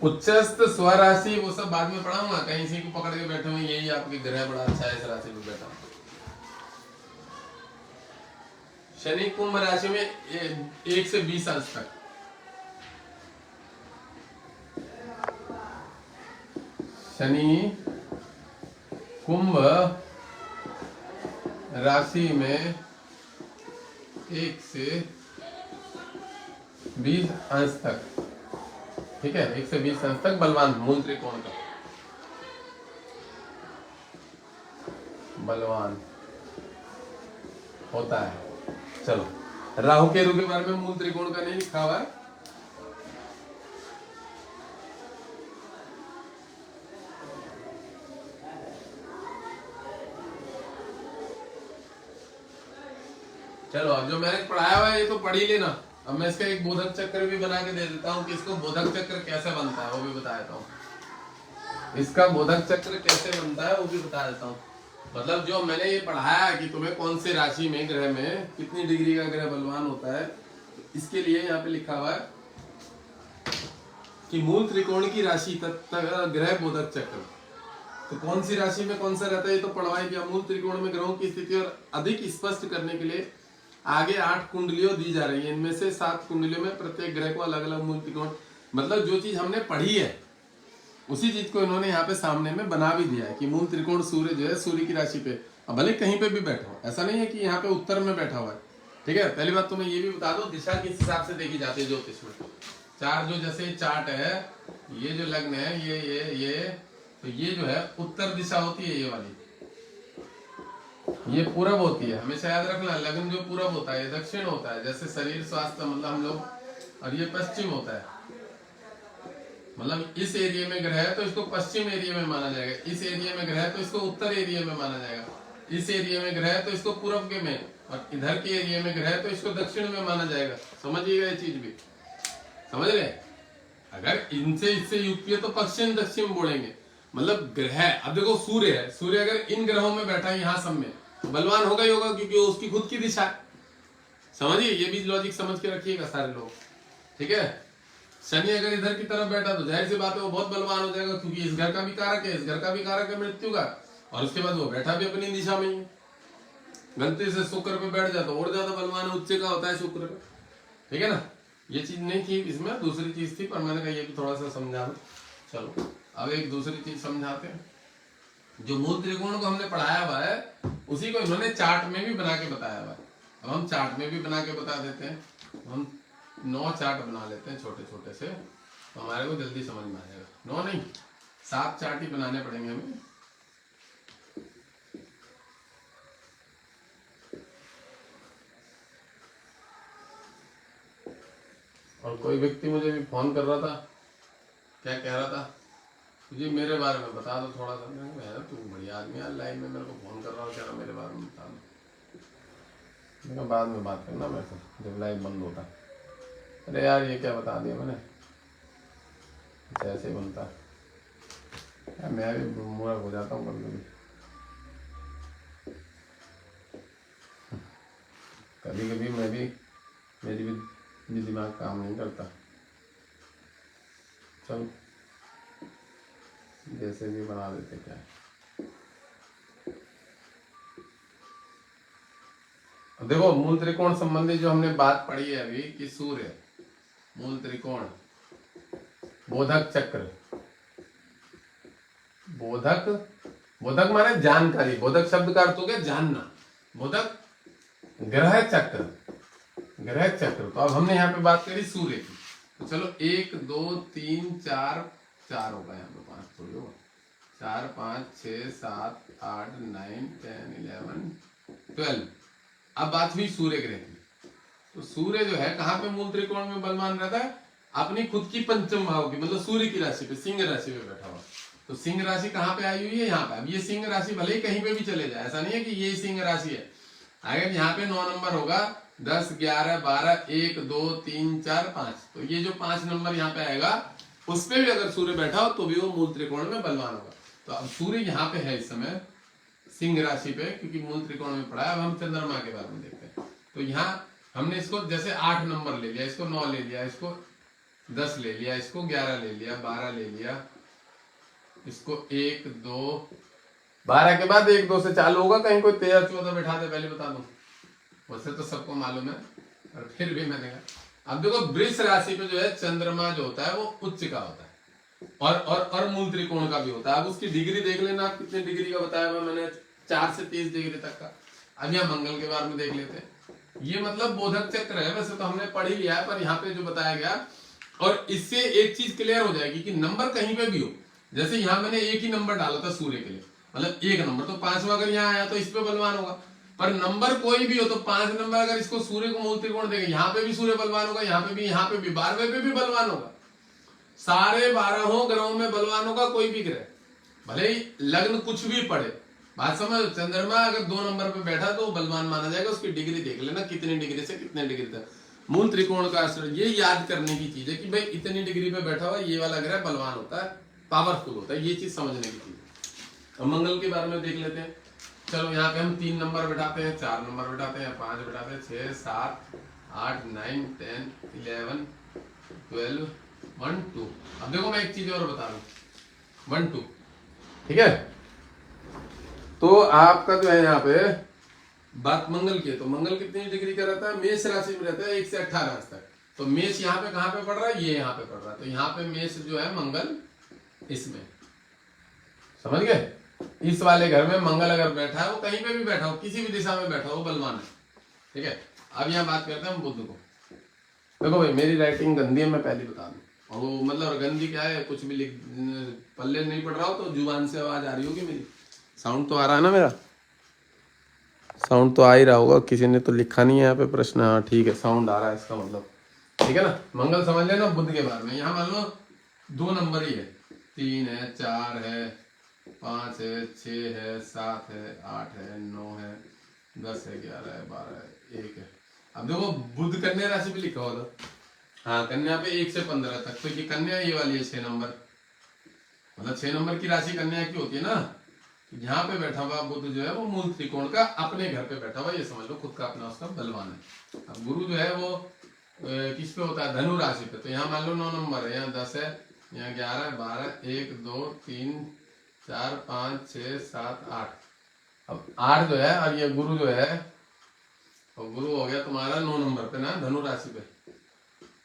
उच्चस्थ स्वराशि वो सब बाद में पढ़ाऊंगा, कहीं इसी को पकड़ के बैठे हुए, यही आपके ग्रह बड़ा अच्छा है, इस राशि में बैठा। शनि कुंभ राशि में 1 से 20 अंश तक। शनि कुंभ राशि में 1 से 20 अंश तक। ठीक है, 1 से 20 अंश तक बलवान, मूल त्रिकोण का बलवान होता है। चलो, राहु केतु के बारे में मूल त्रिकोण का नहीं लिखा हुआ है। चलो, अब जो मैंने पढ़ाया हुआ है ये तो पढ़ ही लेना, अब मैं इसका एक बोधक चक्र भी बना के दे देता हूँ कि इसको बोधक चक्र कैसे बनता है वो भी बता देता हूँ। इसका बोधक चक्र कैसे बनता है वो भी बता देता हूँ। मतलब जो मैंने ये पढ़ाया कि तुम्हें कौन से राशि में ग्रह में कितनी डिग्री का ग्रह बलवान होता है, इसके लिए यहाँ पे लिखा हुआ है कि मूल त्रिकोण की राशि ग्रह बोधक चक्र। तो कौन सी राशि में कौन सा रहता है ये तो पढ़वाई दिया। मूल त्रिकोण में ग्रहों की स्थिति और अधिक स्पष्ट करने के लिए आगे 8 कुंडलियों दी जा रही है। इनमें से 7 कुंडलियों में प्रत्येक ग्रह को अलग अलग मूल त्रिकोण, मतलब जो चीज हमने पढ़ी है उसी चीज को इन्होंने यहाँ पे सामने में बना भी दिया है कि मूल त्रिकोण सूर्य जो है सूर्य की राशि पे, अब भले कहीं पे भी बैठा हो, ऐसा नहीं है कि यहाँ पे उत्तर में बैठा हुआ है। ठीक है, पहली बात तो मैं ये भी बता दो दिशा किस हिसाब से देखी जाती है ज्योतिष में। चार जो जैसे चार्ट है, ये जो लग्न है ये तो ये जो है उत्तर दिशा होती है, ये वाली ये पूरब होती है। हमेशा याद रखना, लग्न जो पूरब होता है ये दक्षिण होता है। जैसे शरीर स्वास्थ्य मतलब हम लोग, और ये पश्चिम होता है। मतलब इस एरिया में ग्रह है तो इसको पश्चिम एरिया में माना जाएगा, इस एरिया में ग्रह है तो इसको उत्तर एरिया में माना जाएगा, इस एरिया में ग्रह है तो इसको पूरब के में, और इधर के एरिया में ग्रह है तो इसको दक्षिण में माना जाएगा। समझिएगा ये चीज भी, समझ रहे। अगर इनसे इससे युक्त है तो पश्चिम दक्षिण बोलेंगे। मतलब ग्रह, अब देखो सूर्य है, सूर्य अगर इन ग्रहों में बैठा है यहाँ सब में तो बलवान होगा ही होगा, क्योंकि उसकी खुद की दिशा है। समझिए, ये भी लॉजिक समझ के रखिएगा सारे लोग। ठीक है, शनि अगर इधर की तरफ बैठा तो जाहिर सी बात है वो बहुत बलवान हो जाएगा, क्योंकि इस घर का भी कारक है, इस घर का भी कारक है मृत्यु का, और उसके बाद वो बैठा भी अपनी दिशा में ही। गलती से शुक्र पे बैठ जाता और ज्यादा बलवान उच्च का होता है शुक्र का। ठीक है ना, ये चीज नहीं थी इसमें, दूसरी चीज थी, पर मैंने कहा ये भी थोड़ा सा समझा दो। चलो अब एक दूसरी चीज समझाते हैं। जो मूल त्रिकोण को हमने पढ़ाया हुआ है उसी को इन्होंने चार्ट में भी बना के बताया हुआ है। अब हम चार्ट में भी बना के बता देते हैं। हम 9 चार्ट बना लेते हैं छोटे छोटे से, तो हमारे को जल्दी समझ में आ जाएगा। 9 नहीं 7 चार्ट ही बनाने पड़ेंगे हमें। और कोई व्यक्ति मुझे भी फोन कर रहा था, क्या कह रहा था, जी मेरे बारे में बता दो थोड़ा सा। मैं तू बढ़िया आदमी है, लाइन में मेरे को फोन कर रहा हो, कह रहा मेरे बारे में बता दो। बाद में बात करना मेरे को जब लाइव बंद होता। अरे यार ये क्या बता दिया मैंने, ऐसे बनता है। मैं भी मूर्ख हो जाता हूँ कभी कभी, कभी मैं भी, मेरी भी दिमाग काम नहीं करता। चलो जैसे भी बना देते क्या है। देखो मूल त्रिकोण संबंधी जो हमने बात पढ़ी है अभी कि सूर्य, मूल त्रिकोण, बोधक चक्र, बोधक, बोधक माने जानकारी, बोधक शब्द का अर्थ हो गया जानना, बोधक ग्रह चक्र, ग्रह चक्र। तो अब हमने यहाँ पे बात करी सूर्य की, तो चलो 1 2 3 4 होगा, यहाँ पे 5 थोड़ी होगा, 4 5 6 7 8 9 10 11 12। अब बात हुई सूर्य ग्रह की। तो सूर्य जो है कहाँ पे मूल त्रिकोण में बलवान रहता है, अपनी खुद की पंचम भाव की, मतलब सूर्य की राशि पे, सिंह राशि पे बैठा हुआ। तो सिंह राशि कहाँ पे आई हुई है, यहाँ पे। अब ये सिंह राशि भले ही कहीं पे भी चले जाए, ऐसा नहीं है कि ये सिंह राशि है। अगर यहाँ पे 9 नंबर होगा, 10 11 12 1 2 3 4 5, तो ये जो 5 नंबर यहाँ पे आएगा उस पे भी अगर सूर्य बैठा हो तो भी वो मूल त्रिकोण में बलवान होगा। तो अब सूर्य यहाँ पे है इस समय सिंह राशि पे, क्योंकि मूल त्रिकोण में पड़ा है। अब हम चंद्रमा के बारे में देखते हैं। तो यहाँ हमने इसको जैसे 8 नंबर ले लिया, इसको 9 ले लिया, इसको 10 ले लिया, इसको 11 ले लिया, 12 ले लिया, इसको 1 2 12 के बाद 1 2 से चालू होगा, कहीं कोई 13 14 बैठा दे, पहले बता दूं। वैसे तो सबको मालूम है, और फिर भी मैंने कहा। अब देखो वृष राशि पे जो है चंद्रमा जो होता है वो उच्च का होता है, और मूल त्रिकोण का भी होता है। अब उसकी डिग्री देख लेना, आप कितने डिग्री का बताया हुआ मैंने, 4 से 30 डिग्री तक का। अब यहाँ मंगल के बारे में देख लेते हैं। ये मतलब बोधक चक्र है, वैसे तो हमने पढ़ ही लिया है, पर यहाँ पे जो बताया गया, और इससे एक चीज क्लियर हो जाएगी कि नंबर कहीं पे भी हो, जैसे यहाँ मैंने एक ही नंबर डाला था सूर्य के लिए, मतलब 1 नंबर, तो 5वां अगर यहाँ आया तो इस पे बलवान होगा। पर नंबर कोई भी हो तो 5 नंबर अगर इसको सूर्य को मूल त्रिकोण देंगे, यहाँ पे भी सूर्य बलवान होगा, यहाँ पे भी 12वें पे भी बलवान होगा। सारे 12 ग्रहों में बलवान होगा कोई भी ग्रह, भले ही लग्न कुछ भी पड़े। बात समझ, चंद्रमा अगर 2 नंबर पे बैठा तो बलवान माना जाएगा। उसकी डिग्री देख लेना कितनी डिग्री से कितने डिग्री तक। मूल त्रिकोण का ये याद करने की चीज है कि भाई इतनी डिग्री पे बैठा हुआ ये वाला ग्रह बलवान होता है, पावरफुल होता है, ये चीज समझने की चीज है। अब मंगल के बारे में देख लेते हैं। चलो यहाँ पे हम 3 नंबर बैठाते हैं, 4 नंबर बैठाते हैं, 5 बैठाते हैं, 6 7 8 9 10 11 12 1 2। अब देखो मैं एक चीज और बता दूं, 1 2, ठीक है। तो आपका जो है यहाँ पे बात मंगल की है, तो मंगल कितनी डिग्री का रहता है, मेष राशि में रहता है 1 से 18 तक। तो मेष यहाँ पे कहाँ पे पड़ रहा है, ये यहाँ पे पड़ रहा है, तो यहाँ पे मेष जो है मंगल इसमें, समझ गए। इस वाले घर में मंगल अगर बैठा है, वो कहीं पे भी बैठा हो, किसी भी दिशा में बैठा हो, बलवान है, ठीक है। अब यहाँ बात करते हैं हम बुध को। देखो भाई मेरी राइटिंग गंदी है, मैं पहले बता दूं, और वो मतलब गंदी क्या है, कुछ भी लिख पल्ले नहीं पड़ रहा हो तो जुबान से आवाज आ रही होगी मेरी, साउंड तो आ रहा है ना, मेरा साउंड तो आ ही रहा होगा, किसी ने तो लिखा नहीं है यहाँ पे प्रश्न। हाँ ठीक है, साउंड आ रहा है, इसका मतलब ठीक है ना। मंगल समझ लेना बुध के बारे में। यहाँ मान लो 2 नंबर ही है, 3 है, 4 है, 5 है, 6 है, 7 है, 8 है, 9 है, 10 है, 11 है, 12 है, 1 है। अब देखो बुध कन्या राशि पे लिखा होगा, हाँ कन्या पे 1 से 15 तक, तो ये कन्या ये वाली है 6 नंबर, मतलब 6 नंबर की राशि कन्या की होती है ना। यहाँ पे बैठा हुआ बुध जो है वो मूल त्रिकोण का अपने घर पे बैठा हुआ, ये समझ लो खुद का अपना उसका बलवान है। अब गुरु जो है वो किस पे होता है, धनु राशि पे। तो यहाँ मान लो 9 नंबर है, यहाँ 10 है, यहाँ 11 12 1 2 3 4 5 6 7 8। अब 8 जो है, और ये गुरु जो है, और गुरु हो गया तुम्हारा 9 नंबर पे ना, धनु राशि पे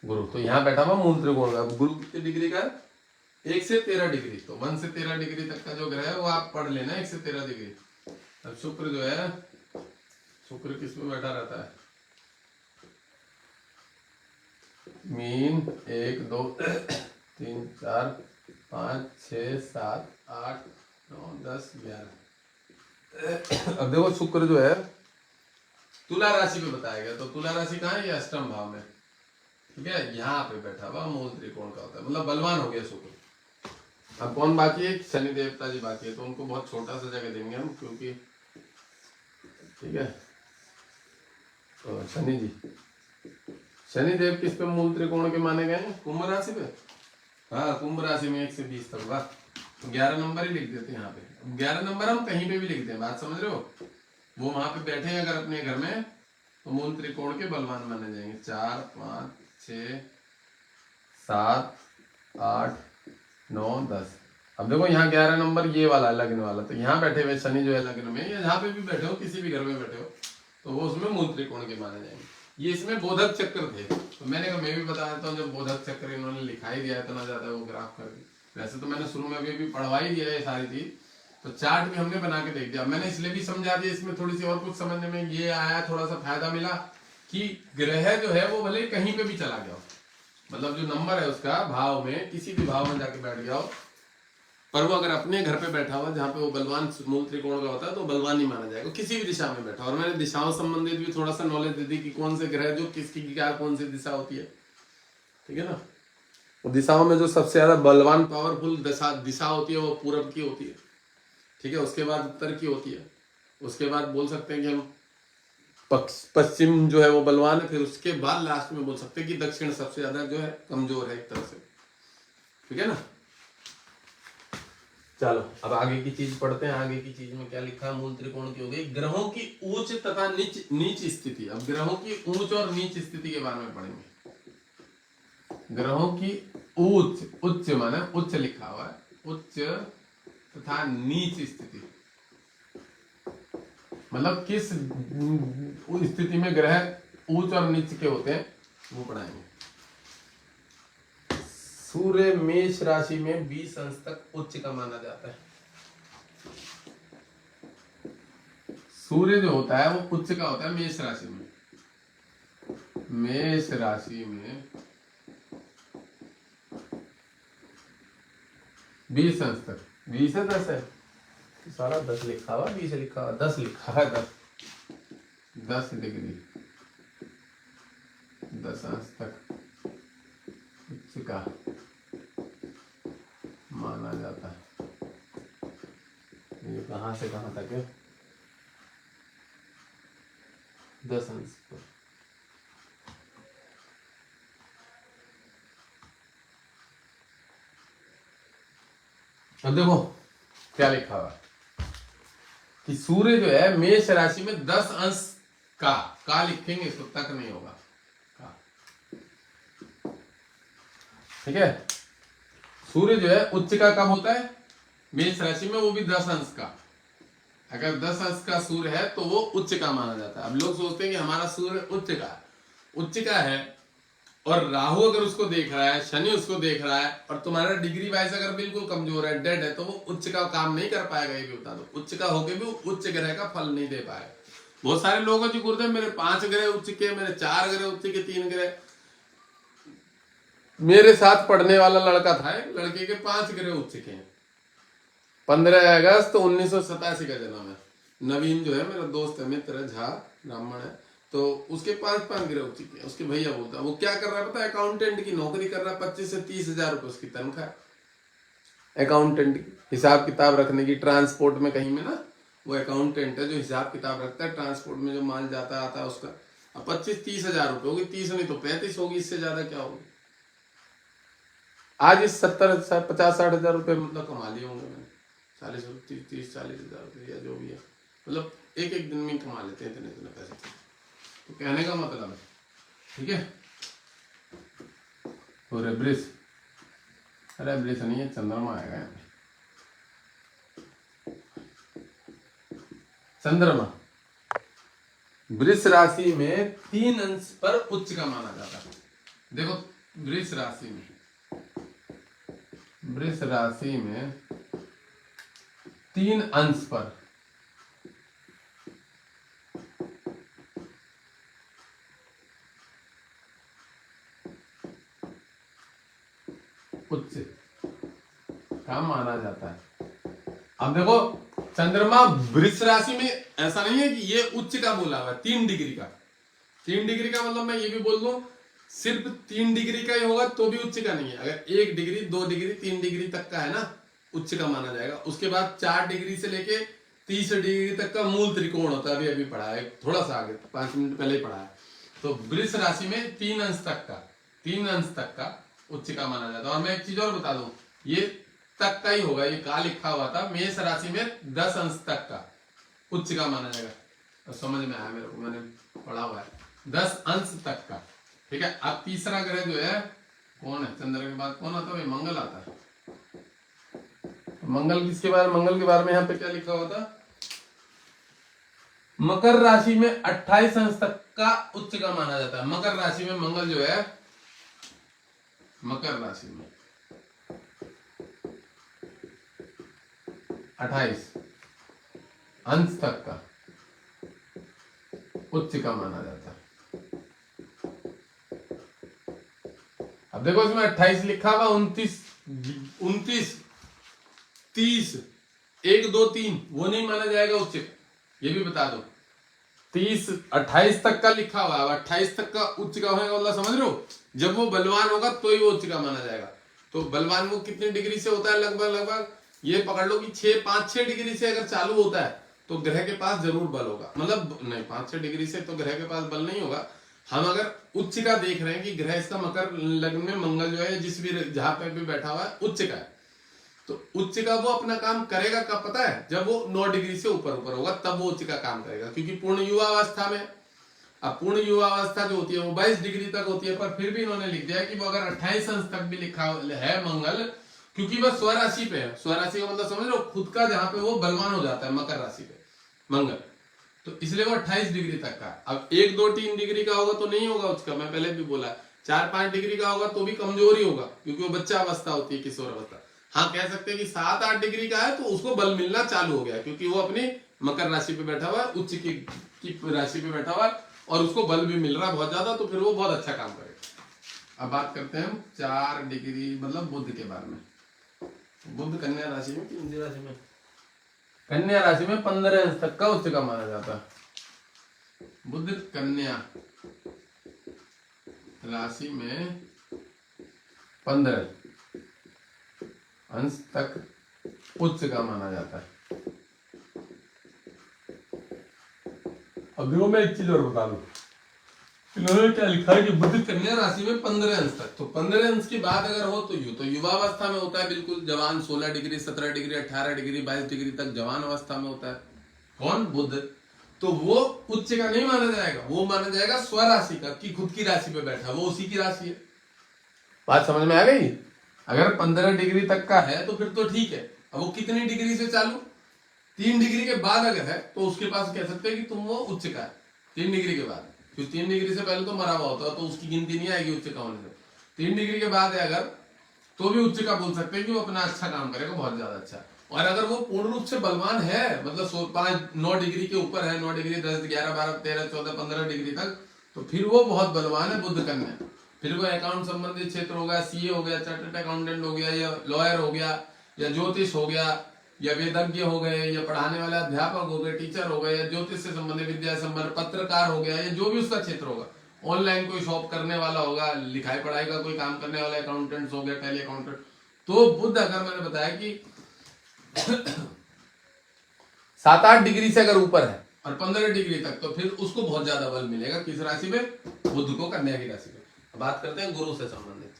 गुरु। तो यहाँ बैठा हुआ मूल त्रिकोण का। गुरु कितनी डिग्री का है, 1 से 13 डिग्री। तो 1 से 13 डिग्री तक का जो ग्रह है वो आप पढ़ लेना, 1 से 13 डिग्री। अब शुक्र जो है, शुक्र किस में बैठा रहता है, मीन 1 2 3 4 5 6 7 8 9 10 11। अब देखो शुक्र जो है तुला राशि पे बताया गया, तो तुला राशि कहाँ है, ये अष्टम भाव में, ठीक है। यहाँ पे बैठा हुआ मूल त्रिकोण का होता है, मतलब बलवान हो गया शुक्र। अब कौन बाकी है, शनि देवता जी बाकी है, तो उनको बहुत छोटा सा जगह देंगे हम, क्योंकि ठीक है। तो शनि जी, शनि देव किस पे मूल त्रिकोण के माने गए हैं, कुंभ राशि पे। हाँ कुंभ राशि में 1 से 20 तक, वाह। तो 11 नंबर ही लिख देते हैं यहाँ पे। 11 नंबर हम कहीं पे भी लिखते हैं, बात समझ रहे हो। वो वहां पे बैठे हैं अगर अपने घर में, तो मूल त्रिकोण के बलवान माने जाएंगे। 4 5 6 7 8 9 10। अब देखो यहाँ 11 नंबर ये वाला लग्न वाला, तो यहाँ बैठे हुए शनि जो है लग्न में, या जहाँ पे भी बैठे हो, किसी भी घर में बैठे हो, तो वो उसमें मूल त्रिकोण के माने जाएंगे। ये इसमें बोधक चक्र थे, तो मैंने कहा मैं भी बता देता हूँ, जब बोधक चक्र इन्होंने लिखा ही दिया इतना ज्यादा वो ग्राफ करके। वैसे तो मैंने शुरू में अभी पढ़वा ही दिया है सारी चीज, तो चार्ट भी हमने बना के देख दिया। मैंने इसलिए भी समझा दिया, इसमें थोड़ी सी और कुछ समझने में ये आया, थोड़ा सा फायदा मिला कि ग्रह जो है वो भले कहीं पे भी चला गया हो, मतलब जो नंबर है उसका भाव में, किसी भी भाव में जाके बैठ गया हो, पर वो अगर अपने घर पे बैठा हुआ जहाँ पे वो बलवान मूल त्रिकोण का होता है, तो बलवान नहीं माना जाएगा, किसी भी दिशा में बैठा। और मैंने दिशाओं संबंधित भी थोड़ा सा नॉलेज दे दी कि कौन से ग्रह जो किसकी क्या कौन सी दिशा होती है, ठीक है ना। वो दिशाओं में जो सबसे ज्यादा बलवान पावरफुल दिशा होती है वो पूरब की होती है, ठीक है। उसके बाद उत्तर की होती है, उसके बाद बोल सकते हैं कि हम पश्चिम जो है वो बलवान है, फिर उसके बाद लास्ट में बोल सकते हैं कि दक्षिण सबसे ज्यादा जो है कमजोर है एक तरह से, ठीक है ना। चलो अब आगे की चीज पढ़ते हैं। आगे की चीज में क्या लिखा है, मूल त्रिकोण की हो गई, ग्रहों की उच्च तथा नीच स्थिति। अब ग्रहों की उच्च और नीच स्थिति के बारे में पढ़ेंगे। ग्रहों की उच्च माने उच्च लिखा हुआ है, उच्च तथा नीच स्थिति, मतलब किस स्थिति में ग्रह उच्च और नीच के होते हैं वो पढ़ाएंगे। सूर्य मेष राशि में 20 अंश तक उच्च का माना जाता है। सूर्य जो होता है वो उच्च का होता है मेष राशि में, मेष राशि में 20 अंश तक। 20 है 10 है, सारा 10 लिखा हुआ, 20 लिखा हुआ, 10 लिखा है, 10 डिग्री 10 अंश तक उच्च का माना जाता है। ये कहां से कहां तक है, 10 अंश पर। अब देखो क्या लिखा हुआ है कि सूर्य जो है मेष राशि में 10 अंश का लिखेंगे इसको, तक नहीं होगा का। ठीक है, सूर्य जो है उच्च का कब होता है? मेष राशि में, वो भी 10 अंश का। अगर 10 अंश का सूर्य है तो वो उच्च का माना जाता है। अब लोग सोचते हैं कि हमारा सूर्य उच्च का है और राहु अगर उसको देख रहा है, शनि उसको देख रहा है, और तुम्हारा डिग्री वाइज अगर बिल्कुल कमजोर है, डेड है, तो वो उच्च का काम नहीं कर पाएगा। ये भी बता दो, उच्च का होके भी उच्च ग्रह का फल नहीं दे पाएगा। बहुत सारे लोग हैं जो गुरुदेव मेरे 5 ग्रह उच्च के, मेरे 4 ग्रह उच्च के, 3 ग्रह। मेरे साथ पढ़ने वाला लड़का था, एक लड़के के 5 ग्रह उच्च के हैं। 15 अगस्त 1987 का जन्म है। नवीन जो है मेरा दोस्त है, मित्र है, झा ब्राह्मण है, तो उसके 5 ग्रह उच्च के। उसके भैया बोलता है, वो क्या कर रहा है पता है? अकाउंटेंट की नौकरी कर रहा है, 25 से 30 हजार रुपए उसकी तनख्वाह। अकाउंटेंट की, हिसाब किताब रखने की, ट्रांसपोर्ट में कहीं में ना, वो अकाउंटेंट है जो हिसाब किताब रखता है ट्रांसपोर्ट में, जो माल जाता आता है उसका। अब 25-30 हजार रुपए होगी, 30 नहीं तो 35 होगी, इससे ज्यादा क्या होगी? आज इस 70-50-60 हजार रुपए मतलब कमा लिए होंगे मैंने, 30-40 हजार रुपये या जो भी है, मतलब एक दिन में कमा लेते हैं इतने इतने पैसे। तो कहने का मतलब है, ठीक है। और वृष, अरे वृष नहीं है, चंद्रमा आएगा यहाँ पे। चंद्रमा वृष राशि में 3 अंश पर उच्च का माना जाता है। देखो वृष राशि में 3 अंश पर उच्च का माना जाता है। अब देखो चंद्रमा वृष राशि में, ऐसा नहीं है कि ये उच्च का बोला हुआ है, 3 डिग्री का। 3 डिग्री का मतलब मैं ये भी बोल दूं, सिर्फ 3 डिग्री का ही होगा तो भी उच्च का नहीं है। अगर 1 डिग्री, 2 डिग्री, 3 डिग्री तक का है ना, उच्च का माना जाएगा। उसके बाद 4 डिग्री से लेके 30 डिग्री तक का मूल त्रिकोण होता है, अभी पढ़ा है, थोड़ा सा आगे 5 मिनट पहले ही पढ़ा है। तो वृष राशि में 3 अंश तक का उच्च का माना जाता है। और मैं एक चीज और बता दूं, ये तक का ही होगा, ये का लिखा हुआ था, मेष राशि में 10 अंश तक का उच्च का माना जाएगा। तो समझ में आया मेरे को, मैंने पढ़ा हुआ है 10 अंश तक का। ठीक है। अब तीसरा ग्रह जो है कौन है? चंद्र के बाद कौन आता है? मंगल आता है। मंगल के बारे में यहाँ पे क्या लिखा हुआ था? मकर राशि में 28 अंश तक का उच्च का माना जाता है। मकर राशि में मंगल जो है, मकर राशि में 28 अंश तक का उच्च का माना जाता है। अब देखो इसमें 28 लिखा हुआ, 29, 30, 1, 2, 3 वो नहीं माना जाएगा उच्च, ये भी बता दो। 30, 28 तक का लिखा हुआ है, 28 तक का उच्च का होगा, मतलब समझ रहे हो? जब वो बलवान होगा तो ही वो उच्च का माना जाएगा। तो बलवान वो कितने डिग्री से होता है? लगभग ये पकड़ लो कि 5-6 डिग्री से अगर चालू होता है तो ग्रह के पास जरूर बल होगा। मतलब नहीं, 5-6 डिग्री से तो ग्रह के पास बल नहीं होगा। हम अगर उच्च का देख रहे हैं कि ग्रह इसका मकर लग्न में मंगल जो है, जिस भी जहां पे भी बैठा हुआ है उच्च का है, तो उच्च का वो अपना काम करेगा कब पता है? जब वो 9 डिग्री से ऊपर होगा, तब वो उच्च का काम करेगा। क्योंकि पूर्ण युवा अवस्था में, अब पूर्ण युवा अवस्था जो होती है वो 22 डिग्री तक होती है, पर फिर भी इन्होंने लिख दिया कि वो अगर 28 अंश तक भी लिखा है मंगल, क्योंकि वह स्वराशि पे है। स्वराशि का मतलब समझ लो, खुद का जहां पे वो बलवान हो जाता है मकर राशि पे मंगल, तो इसलिए वो 28 डिग्री तक का। अब 1, 2, 3 डिग्री का होगा तो नहीं होगा उसका, मैं पहले भी बोला। 4-5 डिग्री का होगा तो भी कमजोर ही होगा, क्योंकि वो बच्चा अवस्था होती है, किशोर अवस्था। हाँ, कह सकते हैं कि 7-8 डिग्री का है तो उसको बल मिलना चालू हो गया, क्योंकि वो अपनी मकर राशि पे बैठा हुआ है, उच्च की राशि पे बैठा हुआ है, और उसको बल भी मिल रहा है बहुत ज्यादा, तो फिर वो बहुत अच्छा काम करेगा। अब बात करते हैं हम 4 डिग्री मतलब बुध के बारे में। बुध कन्या राशि में, किन राशि में? कन्या राशि में 15 अंश तक का उच्च का माना जाता है। बुध कन्या राशि में 15 अंश तक उच्च का माना जाता है। अब देखो मैं एक चीज और बता दूं, इन्होंने क्या लिखा है कि बुध कन्या राशि में 15 अंश तक, तो 15 अंश के बाद अगर हो तो युवावस्था में होता है, बिल्कुल जवान, 16 डिग्री 17 डिग्री 18 डिग्री 22 डिग्री तक जवान अवस्था में होता है। कौन? बुध। तो वो उच्च का नहीं माना जाएगा, वो माना जाएगा स्वराशि का, कि खुद की राशि पे बैठा, वो उसी की राशि है। बात समझ में आ गई? अगर 15 डिग्री तक का है तो फिर तो ठीक है। अब वो कितनी डिग्री से चालू? 3 डिग्री के बाद अगर है तो उसके पास कह सकते हैं कि तुम वो उच्च का है 3 डिग्री के बाद। क्योंकि 3 डिग्री से पहले तो मरा हुआ होता है, तो उसकी गिनती नहीं आएगी उच्च का होने से। 3 डिग्री के बाद है अगर, तो भी उच्च का बोल सकते हैं कि वो अपना अच्छा काम करेगा, बहुत ज्यादा अच्छा। और अगर वो पूर्ण रूप से बलवान है, मतलब 9 डिग्री के ऊपर है, 9 डिग्री 10 11 12 13 14 15 डिग्री तक, तो फिर वो बहुत बलवान है बुध कन्या। फिर वो अकाउंट संबंधित क्षेत्र हो गया, सीए हो गया, चार्टर्ड अकाउंटेंट हो गया, या लॉयर हो गया, या ज्योतिष हो गया, या वेदज्ञ हो गए, या पढ़ाने वाले अध्यापक हो गए, टीचर हो गए, या ज्योतिष से संबंधित विद्या संबंध पत्रकार हो गया, या जो भी उसका क्षेत्र होगा, ऑनलाइन कोई शॉप करने वाला होगा, लिखाई पढ़ाई का कोई काम करने वाला अकाउंटेंट हो गया, टैली अकाउंटेंट। तो बुध अगर मैंने बताया कि 7-8 डिग्री से अगर ऊपर है और 15 डिग्री तक, तो फिर उसको बहुत ज्यादा बल मिलेगा। किस राशि में? बुध को, कन्या की राशि में। बात करते हैं गुरु से संबंधित।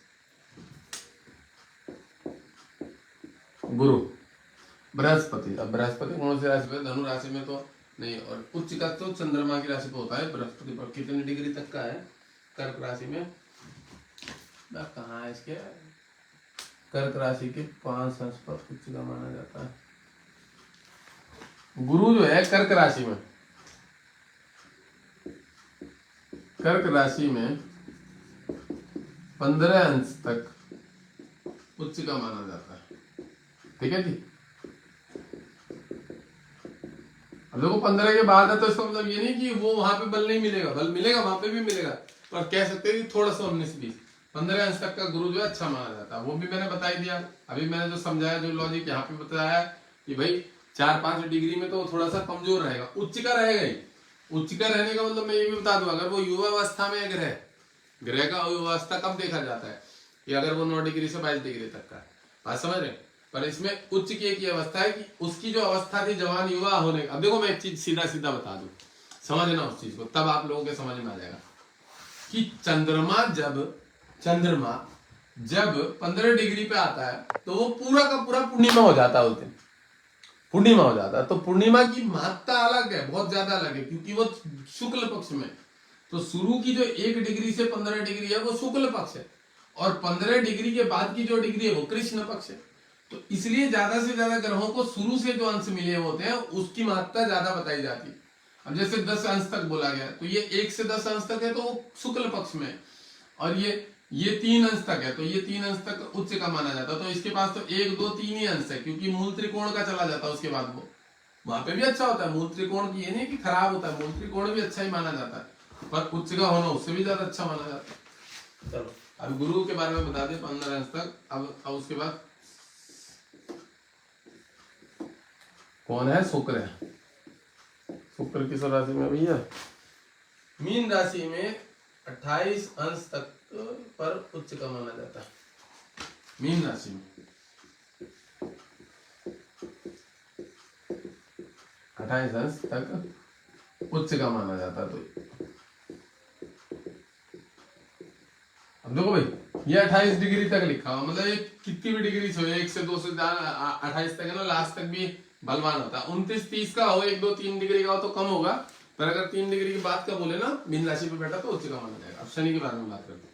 गुरु बृहस्पति। अब बृहस्पति कौन सी राशि पे? धनु राशि में तो नहीं, और उच्च का तो चंद्रमा की राशि पे होता है। बृहस्पति पर कितनी डिग्री तक का है? कर्क राशि में। कहाँ है इसके? कर्क राशि के 5 अंश पर उच्च का माना जाता है। गुरु जो है कर्क राशि में, कर्क राशि में 15 अंश तक उच्च का माना जाता है। ठीक है जी। अब देखो 15 के बाद है तो इसका मतलब ये नहीं कि वो वहां पे बल नहीं मिलेगा, बल मिलेगा, वहां पे भी मिलेगा, पर कह सकते हैं कि थोड़ा सा 19-20 15 अंश तक का गुरु जो है अच्छा माना जाता है। वो भी मैंने बता ही दिया। अभी मैंने जो समझाया, जो लॉजिक यहाँ पे बताया कि भाई 4-5 डिग्री में तो थोड़ा सा कमजोर रहेगा, उच्च का रहेगा ही। उच्च का रहने का मतलब मैं ये भी बता दूं, अगर वो युवावस्था में ग्रह का युवावस्था कब देखा जाता है? कि अगर वो 9 डिग्री से 22 डिग्री तक का। बात समझ रहे? पर इसमें उच्च की एक अवस्था है कि उसकी जो अवस्था थी जवान युवा होने। अब देखो मैं एक चीज सीधा सीधा बता दूं, समझना उस चीज को, तब आप लोगों के समझ में आ जाएगा कि चंद्रमा जब 15 डिग्री पे आता है तो वो पूरा का पूरा पूर्णिमा हो जाता है उस दिन, पूर्णिमा हो जाता है। तो पूर्णिमा की महत्ता अलग है, बहुत ज्यादा अलग है, क्योंकि वो शुक्ल पक्ष में। तो शुरू की जो 1 डिग्री से 15 डिग्री है वो शुक्ल पक्ष है, और 15 डिग्री के बाद की जो डिग्री है वो कृष्ण पक्ष है। तो इसलिए ज्यादा से ज्यादा ग्रहों को शुरू से जो अंश मिले होते हैं उसकी महत्ता ज्यादा बताई जाती है। अब जैसे 10 अंश तक बोला गया, तो ये 1 से 10 अंश तक है तो वो शुक्ल पक्ष में, और ये 3 अंश तक है तो ये 3 अंश तक उच्च का माना जाता है। तो इसके पास तो 1 2 3 ही अंश है, क्योंकि मूल त्रिकोण का चला जाता है उसके बाद वो वहां पे भी अच्छा होता है। मूल त्रिकोण की ये नहीं कि खराब होता है, मूल त्रिकोण भी अच्छा ही माना जाता है, पर उच्च का होना उससे भी ज्यादा अच्छा माना जाता है। चलो अब गुरु के बारे में बता दिए 15 अंश तक। अब उसके बाद कौन है? शुक्र है। शुक्र किस राशि में भैया? मीन राशि में 28 अंश तक पर उच्च का माना जाता है। मीन राशि में 28 अंश तक उच्च का माना जाता है। तो अब देखो भाई, ये 28 डिग्री तक लिखा हुआ, मतलब ये कितनी भी डिग्री से हो, 1 से 2 से 28 तक है ना, लास्ट तक भी बलवान होता है। 29-30 का हो, 1 2 3 डिग्री का हो तो कम होगा, पर अगर 3 डिग्री की बात का बोले ना, मीन राशि पे बैठा तो उच्च का माना जाएगा। अब शनि के बारे में बात करते हैं।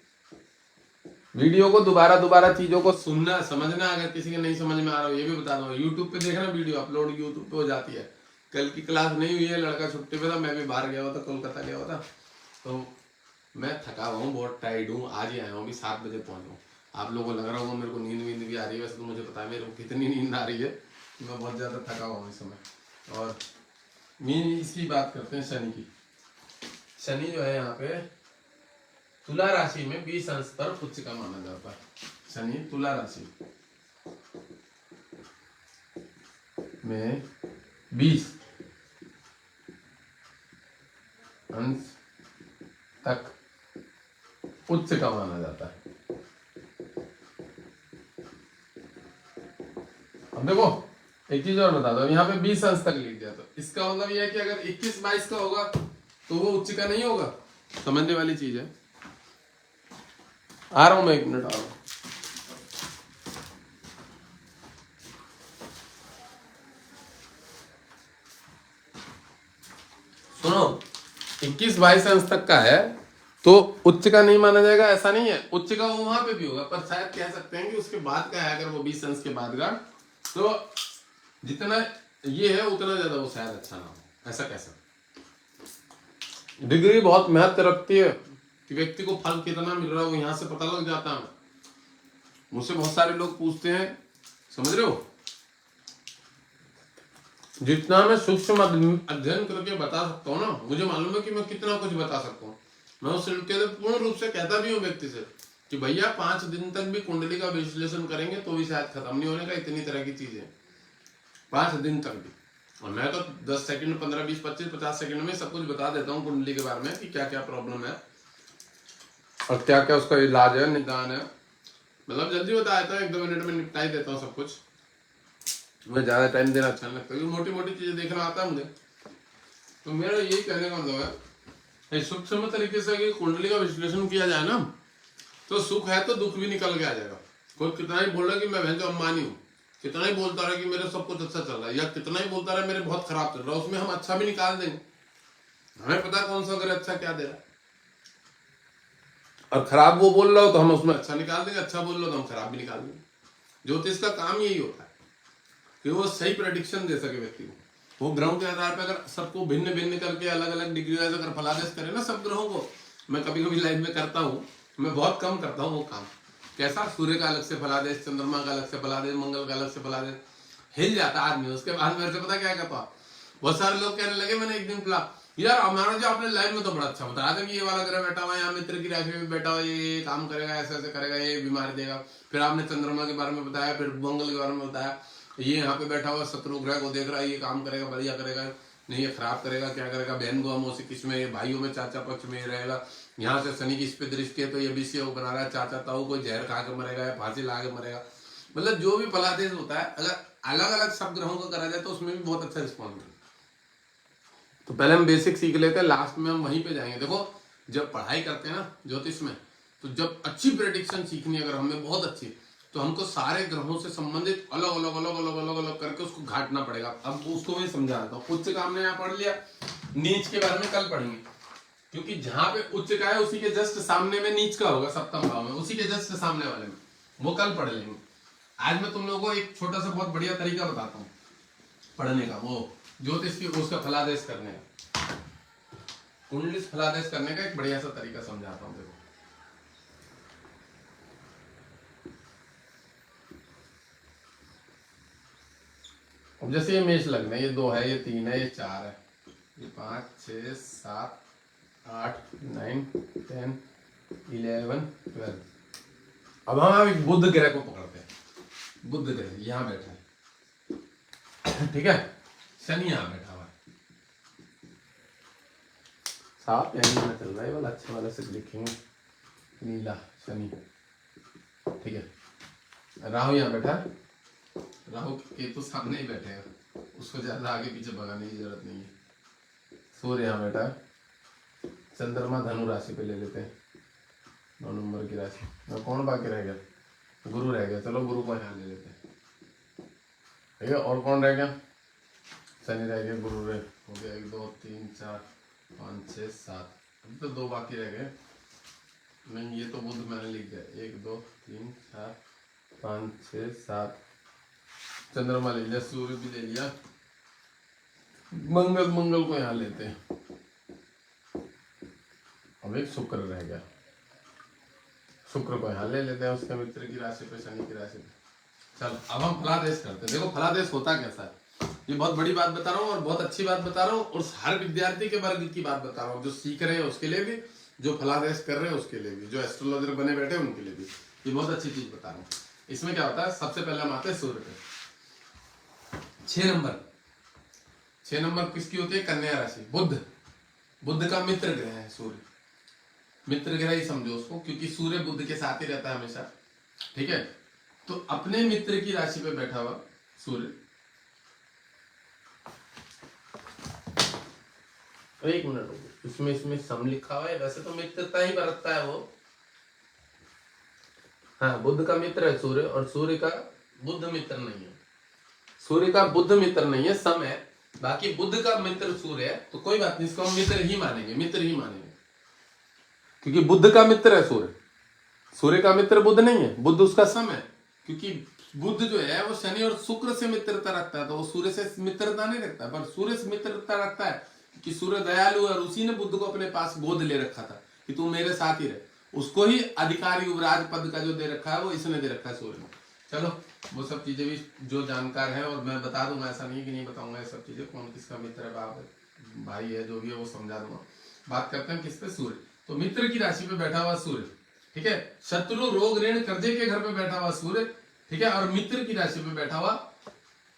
वीडियो को दोबारा चीजों को सुनना समझना, अगर किसी के नहीं समझ में आ रहा हो ये भी बता दो। यूट्यूब पे देखना, वीडियो अपलोड यूट्यूब पे हो जाती है। कल की क्लास नहीं हुई है, लड़का छुट्टी पे था, मैं भी बाहर गया हुआ था, कोलकाता गया हुआ था, तो मैं थका हुआ हूँ, बहुत टाइड हूँ, आज ही आया हूँ, अभी 7 बजे पहुंचा हूँ। आप लोगों को लग रहा होगा मेरे को नींद भी आ रही है, वैसे तो मुझे पता है मेरे को कितनी नींद आ रही है, मैं बहुत ज्यादा थका हुआ हूँ इस समय। और मीन इसकी बात करते हैं शनि की। शनि जो है यहाँ पे तुला राशि में 20 अंश पर उच्च का माना जाता है। शनि तुला राशि में 20 अंश तक उच्च का माना जाता है। अब देखो एक चीज और बता दो, यहाँ पे 20 अंश तक लिख दिया, तो इसका मतलब यह है कि अगर 21-22 का होगा तो वो उच्च का नहीं होगा, समझने वाली चीज है। आ रहा हूं मैं, 1 मिनट आ रहा हूं। सुनो, 21-22 अंश तक का है तो उच्च का नहीं माना जाएगा, ऐसा नहीं है। उच्च का वो वहां पे भी होगा, पर शायद कह सकते हैं कि उसके बाद का है, अगर वो 20 अंश के बाद का, तो जितना ये है उतना ज्यादा वो शायद अच्छा ना हो, ऐसा कह सकते। डिग्री बहुत महत्व रखती है कि व्यक्ति को फल कितना मिल रहा है, वो यहां से पता लग जाता है। मुझसे बहुत सारे लोग पूछते हैं, समझ रहे हो, जितना मैं सूक्ष्म अध्ययन करके बता सकता हूँ ना, मुझे मालूम है कि मैं कितना कुछ बता सकता हूँ। मैं उससे पूर्ण रूप से कहता भी हूँ व्यक्ति से कि भैया 5 दिन तक भी कुंडली का विश्लेषण करेंगे तो भी शायद खत्म नहीं होने का, इतनी तरह की चीजें 5 दिन तक भी। और मैं तो 10 सेकंड, 15, 20, 25, 50 सेकंड में सब कुछ बता देता हूँ कुंडली के बारे में कि क्या क्या प्रॉब्लम है और क्या क्या उसका इलाज है, निदान है। मतलब जल्दी बता देता हूँ, 1-2 मिनट में निपटा ही देता हूँ सब कुछ। मुझे ज्यादा टाइम देना अच्छा नहीं लगता, क्योंकि मोटी मोटी चीजें देखना आता है मुझे। तो मेरा यही कहने का मतलब है, सूक्ष्म तरीके से अगर कुंडली का विश्लेषण किया जाए ना, तो सुख है तो दुख भी निकल के आ जाएगा। कोई कितना ही बोल रहा है कि मैं भैंस अम्बानी हूँ, कितना ही बोलता रहा कि मेरे सब कुछ अच्छा चल रहा है, या कितना ही बोलता रहा मेरे बहुत खराब चल रहा है, उसमें हम अच्छा भी निकाल देंगे। हमें पता कौन सा अगर अच्छा क्या दे रहा है, और खराब वो बोल रहा हो तो हम उसमें अच्छा निकाल देंगे, अच्छा बोल रहा हो तो हम खराब भी निकाल देंगे। ज्योतिष का काम यही होता है कि वो सही प्रेडिक्शन दे सके व्यक्ति को। वो ग्रहों के आधार पर अगर सबको भिन्न भिन्न करके अलग अलग डिग्री वाइज अगर फलादेश करे ना सब ग्रहों को, मैं कभी कभी लाइव में करता हूँ, मैं बहुत कम करता हूँ वो काम। कैसा, सूर्य का अलग से फलादेश, चंद्रमा का अलग से फलादेश, मंगल का अलग से फलादेश, हिल जाता आदमी। उसके बाद मेरे से पता क्या कहता, बहुत सारे लोग कहने लगे, मैंने एक दिन फला यार हमारा जो आपने लाइव में तो बड़ा अच्छा बताया था कि ये वाला ग्रह बैठा हुआ है यहाँ मित्र की राशि में बैठा हुआ, ये काम करेगा, ऐसे ऐसे करेगा, ये बीमारी देगा। फिर आपने चंद्रमा के बारे में बताया, फिर मंगल के बारे में बताया, ये यहाँ पे बैठा हुआ शत्रु ग्रह को देख रहा है, ये काम करेगा, बढ़िया करेगा, नहीं ये खराब करेगा, क्या करेगा, बहन को अमोसी किसमें, भाइयों में चाचा पक्ष में रहेगा, यहाँ से शनि की इस पे दृष्टि है तो ये विषय वो बना रहा है, चाचा ताऊ कोई जहर खा के मरेगा या फांसी ला के मरेगा। मतलब जो भी फलादेश होता है अगर अलग अलग सब ग्रहों का करा जाए तो उसमें भी बहुत अच्छा रिस्पॉन्स मिलता है। तो पहले हम बेसिक सीख लेते हैं, लास्ट में हम वहीं पे जाएंगे। देखो जब पढ़ाई करते हैं ना ज्योतिष में, तो जब अच्छी प्रेडिक्शन सीखनी है अगर हमें बहुत अच्छी, तो हमको सारे ग्रहों से संबंधित अलग अलग अलग अलग अलग अलग करके उसको घाटना पड़ेगा। अब उसको मैं समझा देता हूँ। उच्च का हमने यहाँ पढ़ लिया, नीच के बारे में कल पढ़ेंगे, क्योंकि जहां पे उच्च का है उसी के जस्ट सामने में नीच का होगा, सप्तम भाव में, उसी के जस्ट सामने वाले में, वो कल पढ़ लेंगे। आज मैं तुम लोगों को एक छोटा सा बहुत बढ़िया तरीका बताता हूँ पढ़ने का, वो ज्योतिष की उसका फलादेश करने का, कुंडली फलादेश करने का एक बढ़िया सा तरीका समझाता हूँ। देखो अब जैसे ये मेष लग्न है, ये 2 है, ये 3 है, ये 4 है, ये 5, 6, 7, 8, 9, 10, 11, 12। अब हम एक बुध ग्रह को पकड़ते हैं। बुध ग्रह यहाँ बैठा है, ठीक है, शनि यहाँ बैठा हुआ है, साफ यानी में चल रहा है वाला, अच्छे वाले से लिखेंगे, नीला शनि, ठीक है। राहु यहाँ बैठा है, राहु केतु सामने ही बैठे हैं, उसको ज्यादा आगे पीछे भगाने की जरूरत नहीं है। सूर्य यहाँ बैठा है, चंद्रमा धनु राशि पे ले लेते हैं, 9 नंबर की राशि। और कौन बाकी रह गया, गुरु रह गया, चलो गुरु को यहाँ ले लेते हैं, ठीक है। और कौन रह गया, शनि रह गया, गुरु रह हो गया, 1, 2, 3, 4, 5, 6, 7, अभी तो 2 बाकी रह गए। नहीं ये तो बुध मैंने लिख दिया, 1, 2, 3, 4, 5, 6, 7, चंद्रमा ले लिया, सूर्य भी ले लिया, मंगल को यहाँ लेते हैं। अब एक शुक्र रह गया, शुक्र को यहाँ ले लेते हैं उसके मित्र की राशि पे, शनि की राशि पे। चल अब हम फलादेश करते हैं। देखो फलादेश होता कैसा है, ये बहुत बड़ी बात बता रहा हूँ और बहुत अच्छी बात बता रहा हूँ, और हर विद्यार्थी के वर्ग की बात बता रहा हूँ, जो सीख रहे हैं उसके लिए भी, जो फलादेश कर रहे हैं उसके लिए भी, जो एस्ट्रोलॉजर बने बैठे हैं उनके लिए भी, ये बहुत अच्छी चीज बता रहा हूँ। इसमें क्या होता है, सबसे पहले हम आते हैं सूर्य पे। 6 नंबर किसकी होती है, कन्या राशि, बुध। बुध का मित्र ग्रह है सूर्य, मित्र ग्रह ही समझो उसको, क्योंकि सूर्य बुध के साथ ही रहता है हमेशा, ठीक है। तो अपने मित्र की राशि पे बैठा हुआ सूर्य, एक मिनट रुको, इसमें सम लिखा हुआ है, वैसे तो मित्रता ही बरतता है वो। हाँ, बुध का मित्र है सूर्य, और सूर्य का बुध मित्र नहीं है। सूर्य का बुध मित्र नहीं है, सम है। बाकी बुध का मित्र सूर्य है, तो कोई बात नहीं, इसको हम मित्र ही मानेंगे, मित्र ही मानेंगे, क्योंकि बुध का मित्र है सूर्य। सूर्य का मित्र बुध नहीं है, बुध उसका सम है, क्योंकि बुध जो है वो शनि और शुक्र से मित्रता रखता है, तो वो सूर्य से मित्रता नहीं रखता, पर सूर्य से मित्रता रखता है कि सूर्य दयालु है, और उसी ने बुध को अपने पास गोद ले रखा था कि तू मेरे साथ ही रहे। उसको ही अधिकारी युवराज पद का जो दे रखा है वो इसने दे रखा है सूर्य ने। चलो वो सब चीजें भी जो जानकार है, और मैं बता दूंगा, ऐसा नहीं कि नहीं बताऊंगा ये सब चीजें, कौन किसका मित्र है, बाप है, भाई है, जो भी है वो समझा दूंगा। बात करते हैं किस पे, सूर्य। तो मित्र की राशि पे बैठा हुआ सूर्य, ठीक है। शत्रु रोग ऋण कर्जे के घर पे बैठा हुआ सूर्य, ठीक है। और मित्र की राशि पे बैठा हुआ,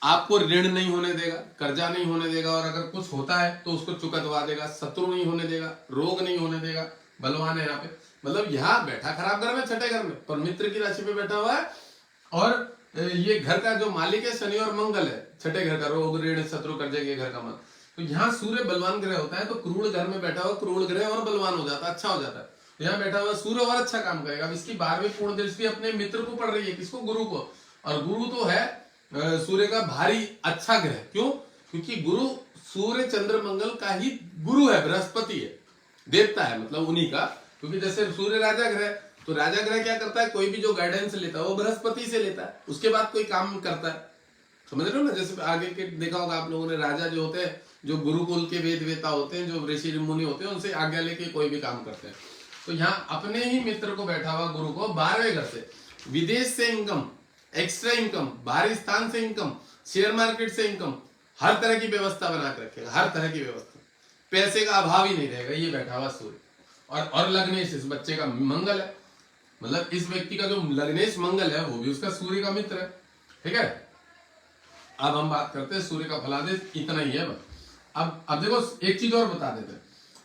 आपको ऋण नहीं होने देगा, कर्जा नहीं होने देगा, और अगर कुछ होता है तो उसको चुकतवा देगा, शत्रु नहीं होने देगा, रोग नहीं होने देगा, बलवान है यहाँ पे। मतलब यहाँ बैठा खराब घर में, छठे घर में, पर मित्र की राशि पे बैठा हुआ है। और ये घर का जो मालिक है शनि और मंगल है, छठे घर का, रोग ऋण शत्रु कर्जे के घर का मन। तो यहाँ सूर्य बलवान ग्रह होता है, तो क्रूर घर में बैठा हुआ क्रूर ग्रह और बलवान हो जाता है, अच्छा हो जाता है। यहाँ बैठा हुआ सूर्य और अच्छा काम करेगा। अब इसकी 12वीं पूर्ण दृष्टि अपने मित्र को पड़ रही है, किसको, गुरु को। और गुरु तो है सूर्य का भारी अच्छा ग्रह, क्यों, क्योंकि गुरु सूर्य चंद्र मंगल का ही गुरु है, बृहस्पति है, देवता है, मतलब उन्हीं का। क्योंकि जैसे सूर्य राजा ग्रह, तो राजा ग्रह क्या करता है, कोई भी जो गाइडेंस लेता है वो बृहस्पति से लेता है, उसके बाद कोई काम करता है, समझ रहे हो ना। जैसे आगे के देखा होगा आप लोगों ने, राजा जो होते हैं, जो गुरुकुल के वेद वेता होते हैं, जो ऋषि मुनि होते हैं, उनसे आज्ञा लेके कोई भी काम करते हैं। तो यहाँ अपने ही मित्र को बैठा हुआ गुरु को 12वें घर से विदेश से इनकम, एक्स्ट्रा इनकम, बाहरी स्थान से इनकम, शेयर मार्केट से इनकम, हर तरह की व्यवस्था बना के रखेगा, हर तरह की व्यवस्था, पैसे का अभाव ही नहीं रहेगा, ये बैठा हुआ सूर्य। और लग्नेश इस बच्चे का मंगल है, मतलब इस व्यक्ति का जो लग्नेश मंगल है वो भी उसका सूर्य का मित्र है, ठीक है। अब हम बात करते हैं सूर्य का फलादेश, इतना ही है बस। अब देखो एक चीज और बता देते हैं,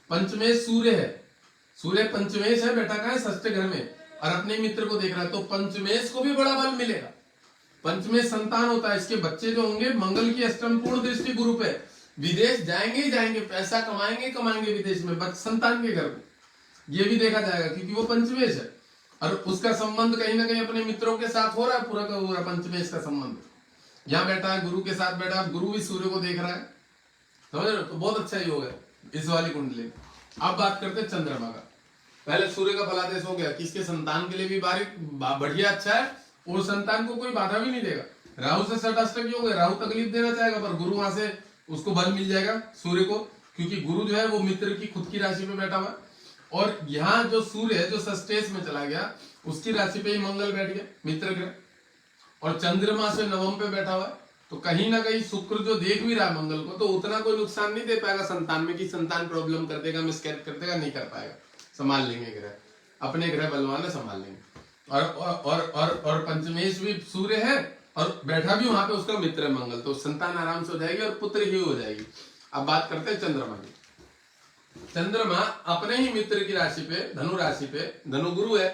पंचमेश सूर्य है, सूर्य पंचमेश है, बैठा का है षष्ठ घर में, और अपने मित्र को देख रहा है, तो पंचमेश को भी बड़ा बल मिलेगा। पंचमेश संतान होता है, इसके बच्चे जो होंगे मंगल की अष्टम पूर्ण दृष्टि गुरु पे, विदेश जाएंगे ही जाएंगे, पैसा कमाएंगे कमाएंगे विदेश में, संतान के घर में, ये भी देखा जाएगा, क्योंकि वो पंचमेश है। और उसका संबंध कहीं ना कहीं अपने मित्रों के साथ हो रहा है, पूरा का पूरा पंचमेश का संबंध। यहाँ बैठा है गुरु के साथ बैठा है, गुरु भी सूर्य को देख रहा है, समझ रहे हो, तो बहुत अच्छा योग है इस वाली कुंडली। अब बात करते हैं चंद्रमा का। पहले सूर्य का फलादेश हो गया कि इसके संतान के लिए भी बढ़िया अच्छा है, और संतान को कोई बाधा भी नहीं देगा। राहु से षष्ठाष्टक योग है, राहु तकलीफ देना चाहेगा, पर गुरु वहां से उसको बल मिल जाएगा सूर्य को, क्योंकि गुरु जो है वो मित्र की खुद की राशि पे बैठा हुआ है। और यहाँ जो सूर्य है जो षष्ठेश में चला गया, उसकी राशि पे ही मंगल बैठ गया, मित्र ग्रह, और चंद्रमा से नवम पे बैठा हुआ है। तो कहीं ना कहीं शुक्र जो देख भी रहा है मंगल को, तो उतना कोई नुकसान नहीं दे पाएगा संतान में कि संतान प्रॉब्लम कर देगा, मिसकैरेज कर देगा, नहीं कर पाएगा, संभाल लेंगे ग्रह, अपने ग्रह बलवान है, संभाल लेंगे। और पंचमेश भी सूर्य है, और बैठा भी वहां पे उसका मित्र है मंगल, तो संतान आराम से हो जाएगी और पुत्र ही हो जाएगी। अब बात करते हैं चंद्रमा की। चंद्रमा अपने ही मित्र की राशि पे, धनु राशि पे, धनु गुरु है,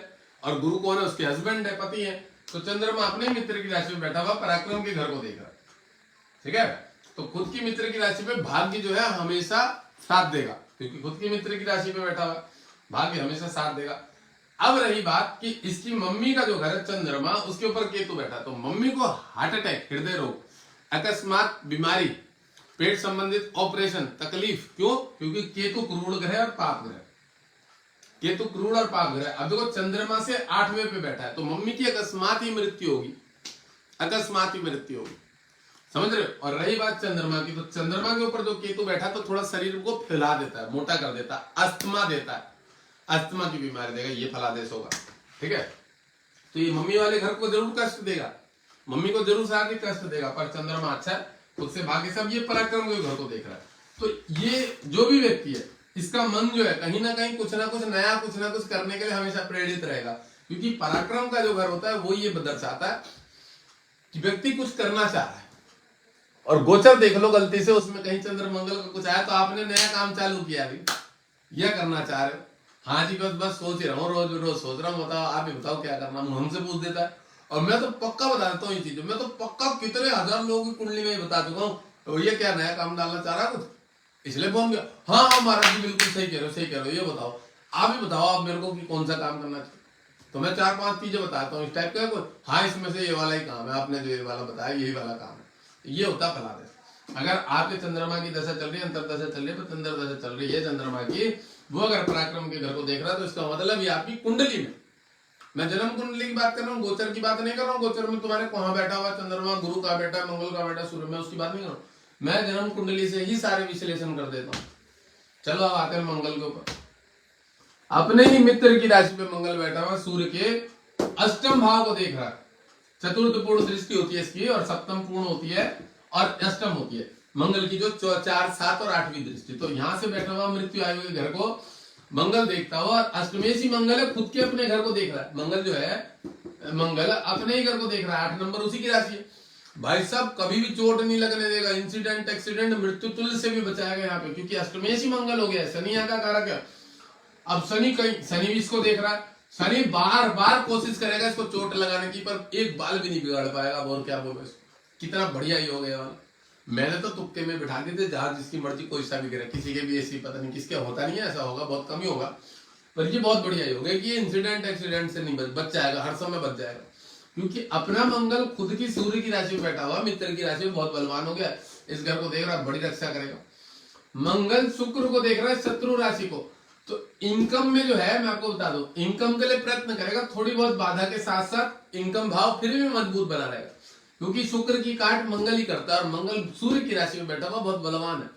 और गुरु कौन है, उसके हस्बैंड है, पति है। तो चंद्रमा अपने मित्र की राशि में बैठा हुआ पराक्रम के घर को देख रहा है, ठीक है। तो खुद की मित्र की राशि पे भाग्य जो है हमेशा साथ देगा, क्योंकि खुद की मित्र की राशि पे बैठा हुआ भाग्य हमेशा साथ देगा। अब रही बात कि इसकी मम्मी का जो घर है चंद्रमा, उसके ऊपर केतु बैठा, तो मम्मी को हार्ट अटैक, हृदय रोग, अकस्मात बीमारी, पेट संबंधित ऑपरेशन, तकलीफ, क्यों, क्योंकि केतु क्रूर ग्रह और पाप ग्रह, केतु क्रूर और पाप ग्रह। अब देखो चंद्रमा से 8वें पे बैठा है, तो मम्मी की अकस्मात ही मृत्यु होगी, अकस्मात ही मृत्यु होगी, समझ रहे हो। और रही बात चंद्रमा की, तो चंद्रमा के ऊपर जो केतु बैठा तो थोड़ा शरीर को फैला देता है, मोटा कर देता है, अस्थमा देता है, अस्थमा की बीमारी देगा, ये फलादेश होगा, ठीक है। तो ये मम्मी वाले घर को जरूर कष्ट देगा, मम्मी को जरूर से आगे कष्ट देगा, पर चंद्रमा अच्छा है, खुद से भाग्य सब, ये पराक्रम के घर को देख रहा है। तो ये जो भी व्यक्ति है, इसका मन जो है कहीं ना कहीं कुछ ना कुछ नया, कुछ ना कुछ करने के लिए हमेशा प्रेरित रहेगा, क्योंकि पराक्रम का जो घर होता है वो ये दर्शाता है कि व्यक्ति कुछ करना चाह रहा है। और गोचर देख लो गलती से, उसमें कहीं चंद्र मंगल का कुछ आया, तो आपने नया काम चालू किया, अभी यह करना चाह रहे हो, हाँ जी बस सोच ही रहा हूँ, रोज रोज सोच रहा हूँ, बताओ आप ही बताओ क्या करना, हमसे पूछ देता है। और मैं तो पक्का बता देता हूँ ये चीजें, मैं तो पक्का कितने हजार लोगों की कुंडली में बता चुका हूँ, तो ये क्या नया काम डालना चाह रहा कुछ, इसलिए फोन किया। हाँ हाँ महाराज जी बिल्कुल सही कह रहे हो, सही कह रहे हो। ये बताओ, आप ही बताओ आप मेरे को कि कौन सा काम करना चाहिए। तो मैं 4-5 चीजें बताता हूँ इस टाइप का। हाँ इसमें से ये वाला ही काम है, आपने जो ये वाला बताया यही वाला काम है, ये होता फला दे। अगर आपके चंद्रमा की दशा चल रही है, अंतर दशा चल रही है, पतंदर दशा चल रही है चंद्रमा की, वो अगर पराक्रम के घर को देख रहा है तो इसका मतलब ये आपकी कुंडली में, मैं जन्म कुंडली की बात कर रहा हूँ, गोचर की बात नहीं कर रहा हूँ। गोचर में तुम्हारे कहाँ बैठा हुआ चंद्रमा, गुरु का बैठा, मंगल का बैठा, सूर्य में, उसकी बात नहीं कर रहा हूँ। मैं जन्म कुंडली से ही सारे विश्लेषण कर देता हूँ। चलो अब आते हैं मंगल के ऊपर। अपने ही मित्र की राशि पे मंगल बैठा हुआ सूर्य के अष्टम भाव को देख रहा है। चतुर्थ पूर्ण दृष्टि होती है इसकी, और सप्तम पूर्ण होती है, और अष्टम होती है मंगल की, जो 4, 7 और 8वीं दृष्टि। तो यहां से बैठा हुआ मृत्यु आयु के घर को मंगल देखता हुआ, और अष्टमेशी मंगल है, खुद के अपने घर को देख रहा है। मंगल जो है, मंगल अपने ही घर को देख रहा है, 8 नंबर उसी की राशि है। भाई साहब कभी भी चोट नहीं लगने देगा, इंसिडेंट एक्सीडेंट मृत्यु तुल्य से भी बचाएगा यहाँ पे, क्योंकि अष्टमेशी मंगल हो गया, शनि यहाँ का कारक है। अब शनि भी इसको देख रहा है, शनि बार बार कोशिश करेगा इसको चोट लगाने की, पर एक बाल भी नहीं बिगाड़ पाएगा। और क्या बोले, कितना बढ़िया ही हो गया। मैंने तो तुक्के में बिठा दिए थे, जहां जिसकी मर्जी कोई सा भी करे, किसी के भी ऐसी पता नहीं किसके होता नहीं है, ऐसा होगा बहुत कम ही होगा, पर ये बहुत बढ़िया ही हो गया कि ये इंसिडेंट एक्सीडेंट से नहीं बच जाएगा, हर समय बच जाएगा। क्योंकि अपना मंगल खुद की सूर्य की राशि में बैठा हुआ, मित्र की राशि में बहुत बलवान हो गया, इस घर को देख रहा है, बड़ी रक्षा करेगा। मंगल शुक्र को देख रहा है, शत्रु राशि को, तो इनकम में जो है, मैं आपको बता दूं, इनकम के लिए प्रयत्न करेगा, थोड़ी बहुत बाधा के साथ साथ इनकम भाव फिर भी मजबूत बना रहेगा, क्योंकि शुक्र की काट मंगल ही करता है, और मंगल सूर्य की राशि में बैठा हुआ बहुत बलवान है।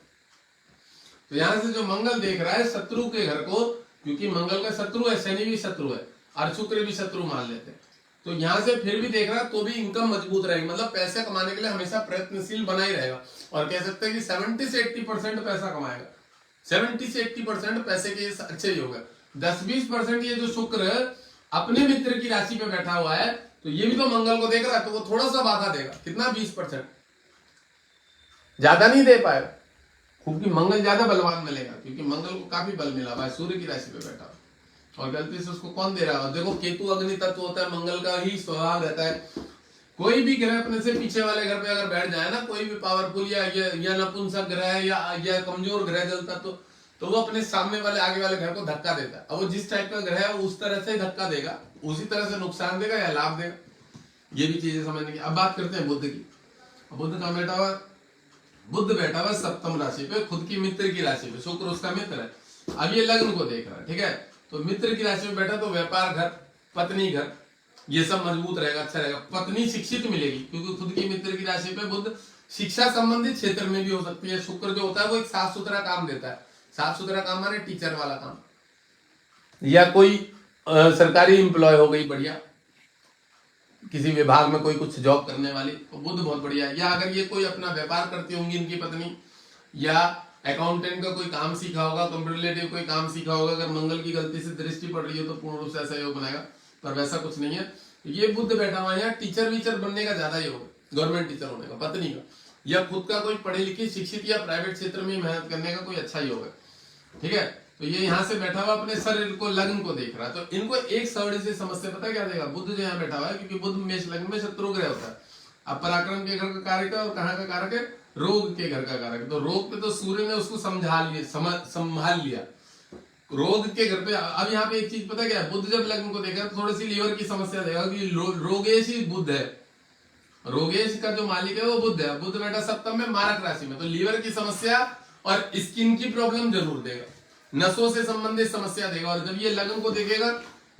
तो यहां से जो मंगल देख रहा है शत्रु के घर को, क्योंकि मंगल का शत्रु है, शनि भी शत्रु है, और शुक्र भी शत्रु मान लेते हैं, तो यहां से फिर भी देख रहा है तो भी इनकम मजबूत रहेगी, मतलब पैसे कमाने के लिए हमेशा प्रयत्नशील बना ही रहेगा। और कह सकते हैं कि 70 से 80% पैसा कमाएगा, 70 से 80% पैसे के अच्छे ही होगा। 10-20% ये जो शुक्र अपने मित्र की राशि पे बैठा हुआ है, तो ये भी तो मंगल को देख रहा है, तो वो थोड़ा सा बाधा देगा, कितना 20%, ज्यादा नहीं दे पाएगा, क्योंकि मंगल ज्यादा बलवान मिलेगा, क्योंकि मंगल को काफी बल मिला हुआ है, सूर्य की राशि पे बैठा हुआ, और गलती से उसको कौन दे रहा है। देखो केतु अग्नि तत्व होता है, मंगल का ही स्वभाव रहता है। कोई भी ग्रह अपने से पीछे वाले घर पे अगर बैठ जाए ना, कोई भी पावरफुल या नपुंसक ग्रह या कमजोर ग्रह जलता, तो वो अपने सामने वाले आगे वाले घर को धक्का देता है। अब वो जिस टाइप का ग्रह है उस तरह से धक्का देगा, उसी तरह से नुकसान देगा या लाभ देगा, ये भी चीजें समझने की। अब बात करते हैं बुध की। बुध का बैठा हुआ, बुध बैठा हुआ सप्तम राशि पे, खुद की मित्र की राशि पे, शुक्र उसका मित्र है। अब ये लग्न को देख रहा है, ठीक है, तो मित्र की राशि में बैठा, तो व्यापार घर, पत्नी घर, ये सब मजबूत रहेगा, अच्छा रहेगा। पत्नी शिक्षित मिलेगी, क्योंकि खुद की मित्र की राशि पे बुध शिक्षा संबंधित क्षेत्र में भी हो सकती है। शुक्र जो होता है वो एक साफ सुथरा काम देता है, साफ सुथरा काम माने टीचर वाला काम, या कोई सरकारी एम्प्लॉय हो गई बढ़िया, किसी विभाग में कोई कुछ जॉब करने वाली, तो बुध बहुत बढ़िया है। या अगर ये कोई अपना व्यापार करती होंगी इनकी पत्नी, या अकाउंटेंट का कोई काम सीखा होगा, कंप्यूटर रिलेटिव कोई काम सीखा होगा, अगर मंगल की गलती से दृष्टि पड़ रही हो तो पूर्ण रूप से ऐसा योग बनाएगा, पर वैसा कुछ नहीं है। ये बुध बैठा हुआ है, टीचर वीचर बनने का ज्यादा योग है, गवर्नमेंट टीचर होने का, पत्नी का, या खुद का कोई पढ़े लिखे शिक्षित या प्राइवेट क्षेत्र में मेहनत करने का कोई अच्छा योग है, ठीक है। तो ये यहाँ से बैठा हुआ अपने शरीर को, लग्न को देख रहा है, तो इनको एक सौड़े से समस्या पता क्या देगा। बुध जो यहाँ बैठा हुआ है, क्योंकि बुध मेष लग्न में शत्रु ग्रह होता है, अब पराक्रम के घर का कारक है, और कहाँ का कारक है, रोग के घर का कारक। तो रोग पे तो सूर्य ने उसको संभाल लिया, रोग के घर पे। अब यहाँ पे एक चीज पता क्या है, बुध जब लग्न को देखा तो थोड़ी सी लीवर की समस्या देगा, कि रोगेश ही बुध है, रोगेश का जो मालिक है वो बुध है। बुध बैठा सप्तम में मारक राशि में, तो लीवर की समस्या और स्किन की प्रॉब्लम जरूर देगा, नसों से संबंधित समस्या देगा। और जब ये लग्न को देखेगा,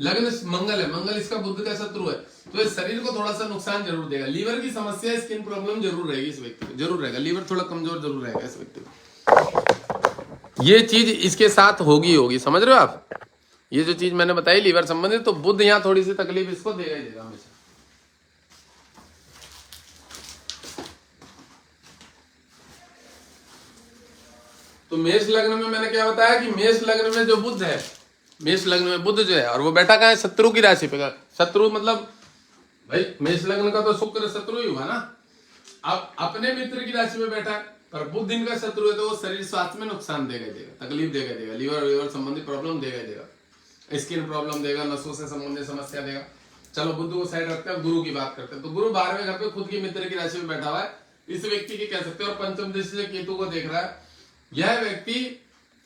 लग्न मंगल है, मंगल इसका बुध का शत्रु है, तो इस शरीर को थोड़ा सा नुकसान जरूर देगा, लीवर की समस्या, स्किन प्रॉब्लम जरूर रहेगी इस व्यक्ति को, जरूर रहेगा, लीवर थोड़ा कमजोर जरूर रहेगा इस व्यक्ति को। ये चीज इसके साथ होगी, समझ रहे हो आप, ये जो चीज मैंने बताई लीवर संबंधित, तो बुध यहाँ थोड़ी सी तकलीफ इसको देगा ही देगा हमेशा। तो मेष लग्न में मैंने क्या बताया कि मेष लग्न में जो बुध है, मेष लग्न में बुध जो है, और वो बैठा कहाँ है, शत्रु की राशि पे। शत्रु मतलब भाई मेष लग्न का तो शुक्र शत्रु ही हुआ ना। अब अपने मित्र की राशि में बैठा है, पर बुध दिन का शत्रु है, तो वो शरीर स्वास्थ्य में नुकसान देगा, तकलीफ देगा, लीवर संबंधी प्रॉब्लम देगा, स्किन प्रॉब्लम देगा, नसों से संबंधित समस्या देगा। चलो बुध को साइड रखते हैं, गुरु की बात करते हैं। तो गुरु 12वें घर पे खुद की मित्र की राशि में बैठा हुआ है, इस व्यक्ति की कह सकते हैं, और पंचम दृष्टि से केतु को देख रहा है, यह व्यक्ति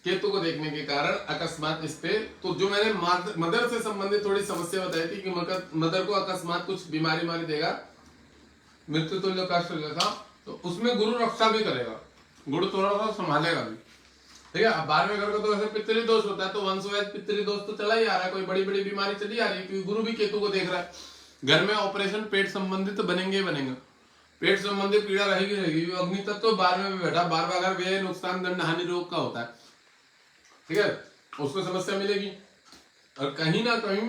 केतु को देखने के कारण अकस्मात इस पे, तो जो मैंने मदर से संबंधित थोड़ी समस्या बताई थी कि मदर को अकस्मात कुछ बीमारी मारी देगा, मृत्यु तुल्य कष्ट जैसा, तो उसमें गुरु रक्षा भी करेगा, गुरु थोड़ा सा संभालेगा भी। ठीक है। अब 12वें घर का तो वैसे पितृ दोष होता है, तो वंशवेद पितृ दोष तो चला ही आ रहा है, कोई बड़ी बड़ी बीमारी चली आ रही है, क्योंकि गुरु भी केतु को देख रहा है। घर में ऑपरेशन पेट संबंधित तो बनेंगे बनेंगे, पेट संबंधित पीड़ा रहेगी रहेगी। अग्नि तत्व 12वें में बैठा, 12वां घर व्यय नुकसान दंड हानि रोग का होता है। ठीक है, उसको समस्या मिलेगी। और कहीं ना कहीं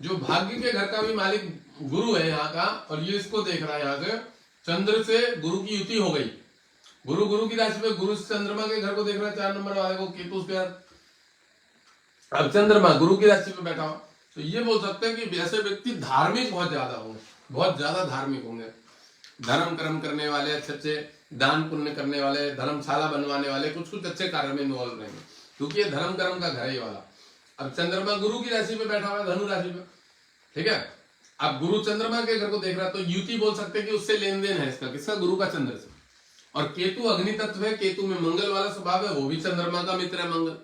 जो भाग्य के घर का भी मालिक गुरु है यहाँ का, और ये इसको देख रहा है, यहाँ से चंद्र से गुरु की युति हो गई। गुरु की राशि में, गुरु चंद्रमा के घर को देख रहा है, 4 नंबर वाले को, केतु उसके अब चंद्रमा गुरु की राशि में बैठा हो, तो ये बोल सकते हैं कि ऐसे व्यक्ति धार्मिक बहुत ज्यादा होंगे, बहुत ज्यादा धार्मिक होंगे, धर्म कर्म करने वाले, अच्छे अच्छे दान पुण्य करने वाले, धर्मशाला बनवाने वाले, कुछ कुछ अच्छे कार्य में इन्वॉल्व रहेंगे, क्योंकि ये धर्म कर्म का घर है वाला। अब चंद्रमा गुरु की राशि में बैठा हुआ है, धनु राशि में। ठीक है, अब गुरु चंद्रमा के घर को देख रहा है, तो युति बोल सकते हैं कि उससे लेन देन है इसका, किसका, गुरु का चंद्र से। और केतु अग्नि तत्व है, केतु में मंगल वाला स्वभाव है, वो भी चंद्रमा का मित्र है मंगल,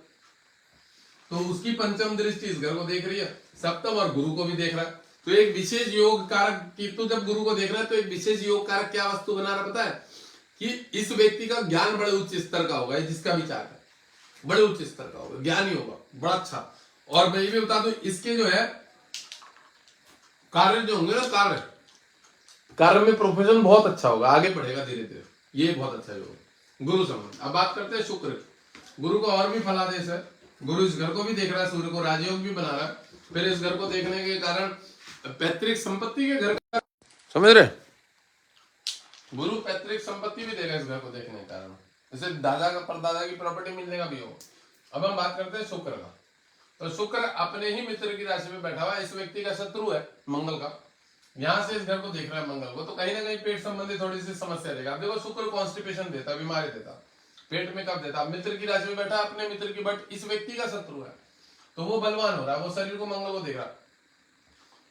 तो उसकी पंचम दृष्टि इस घर को देख रही है, सप्तम और गुरु को भी देख रहा है। तो एक विशेष योग कारक, केतु जब गुरु को देख रहा है तो एक विशेष योग कारक क्या वस्तु बना रहा पता है, कि इस व्यक्ति का ज्ञान बड़े उच्च स्तर का होगा, जिसका विचार है बड़े उच्च स्तर का होगा, ज्ञानी होगा, बड़ा अच्छा। और मैं ये भी बता दूं, इसके जो है कार्य जो होंगे ना, कार्य में प्रोफेशन बहुत अच्छा होगा, आगे बढ़ेगा धीरे धीरे, ये बहुत अच्छा योग गुरु संबंध। अब बात करते हैं शुक्र। गुरु को और भी फलादेश है, गुरु इस घर को भी देख रहा है, सूर्य को राजयोग भी बना रहा है, फिर इस घर को देखने के कारण पैतृक संपत्ति के घर का, समझ रहे, गुरु पैतृक संपत्ति भी देगा इस घर को देखने के कारण, जैसे दादा का परदादा की प्रॉपर्टी मिलने का भी हो। अब हम बात करते हैं शुक्र का, तो शुक्र अपने ही मित्र की राशि में बैठा हुआ है, इस व्यक्ति का शत्रु है मंगल का, यहां से इस घर को देख रहा है मंगल को, तो कहीं ना कहीं पेट संबंधी थोड़ी सी समस्या देगा। अब देखो शुक्र कॉन्स्टिपेशन देता, बीमारी देता, पेट में कब देता, मित्र की राशि में बैठा अपने मित्र की, बट इस व्यक्ति का शत्रु है, तो वो बलवान हो रहा है, वो शरीर को मंगल को देख रहा,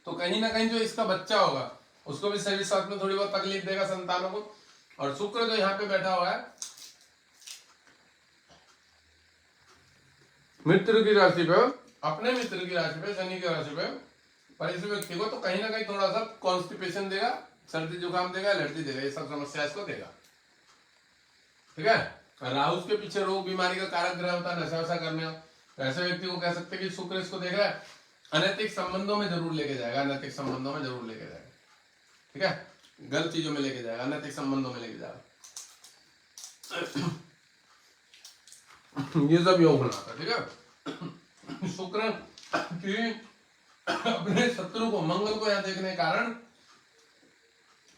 तो कहीं ना कहीं जो इसका बच्चा होगा उसको भी शरीर स्वास्थ्य में थोड़ी बहुत तकलीफ देगा, संतानों को। और शुक्र जो यहाँ पे बैठा हुआ है मित्र की राशि पे, अपने मित्र की राशि पे, शनि की राशि पे, पर इस व्यक्ति को तो कहीं ना कहीं थोड़ा सा कॉन्स्टिपेशन देगा, सर्दी जुकाम देगा, एलर्जी देगा, ये सब समस्या इसको देगा। ठीक है, राहु के पीछे रोग बीमारी का कारक ग्रह होता है, नशा वशा करने, ऐसे व्यक्ति को कह सकते हैं कि शुक्र इसको देख रहा है, अनैतिक संबंधों में जरूर लेके जाएगा, अनैतिक संबंधों में जरूर लेके जाएगा। ठीक है, गलत चीजों में लेके जाएगा, अनैतिक संबंधों में लेके जाएगा, ये सब योग बनाता है। ठीक है, शुक्र की अपने शत्रु को, मंगल को यहाँ देखने के कारण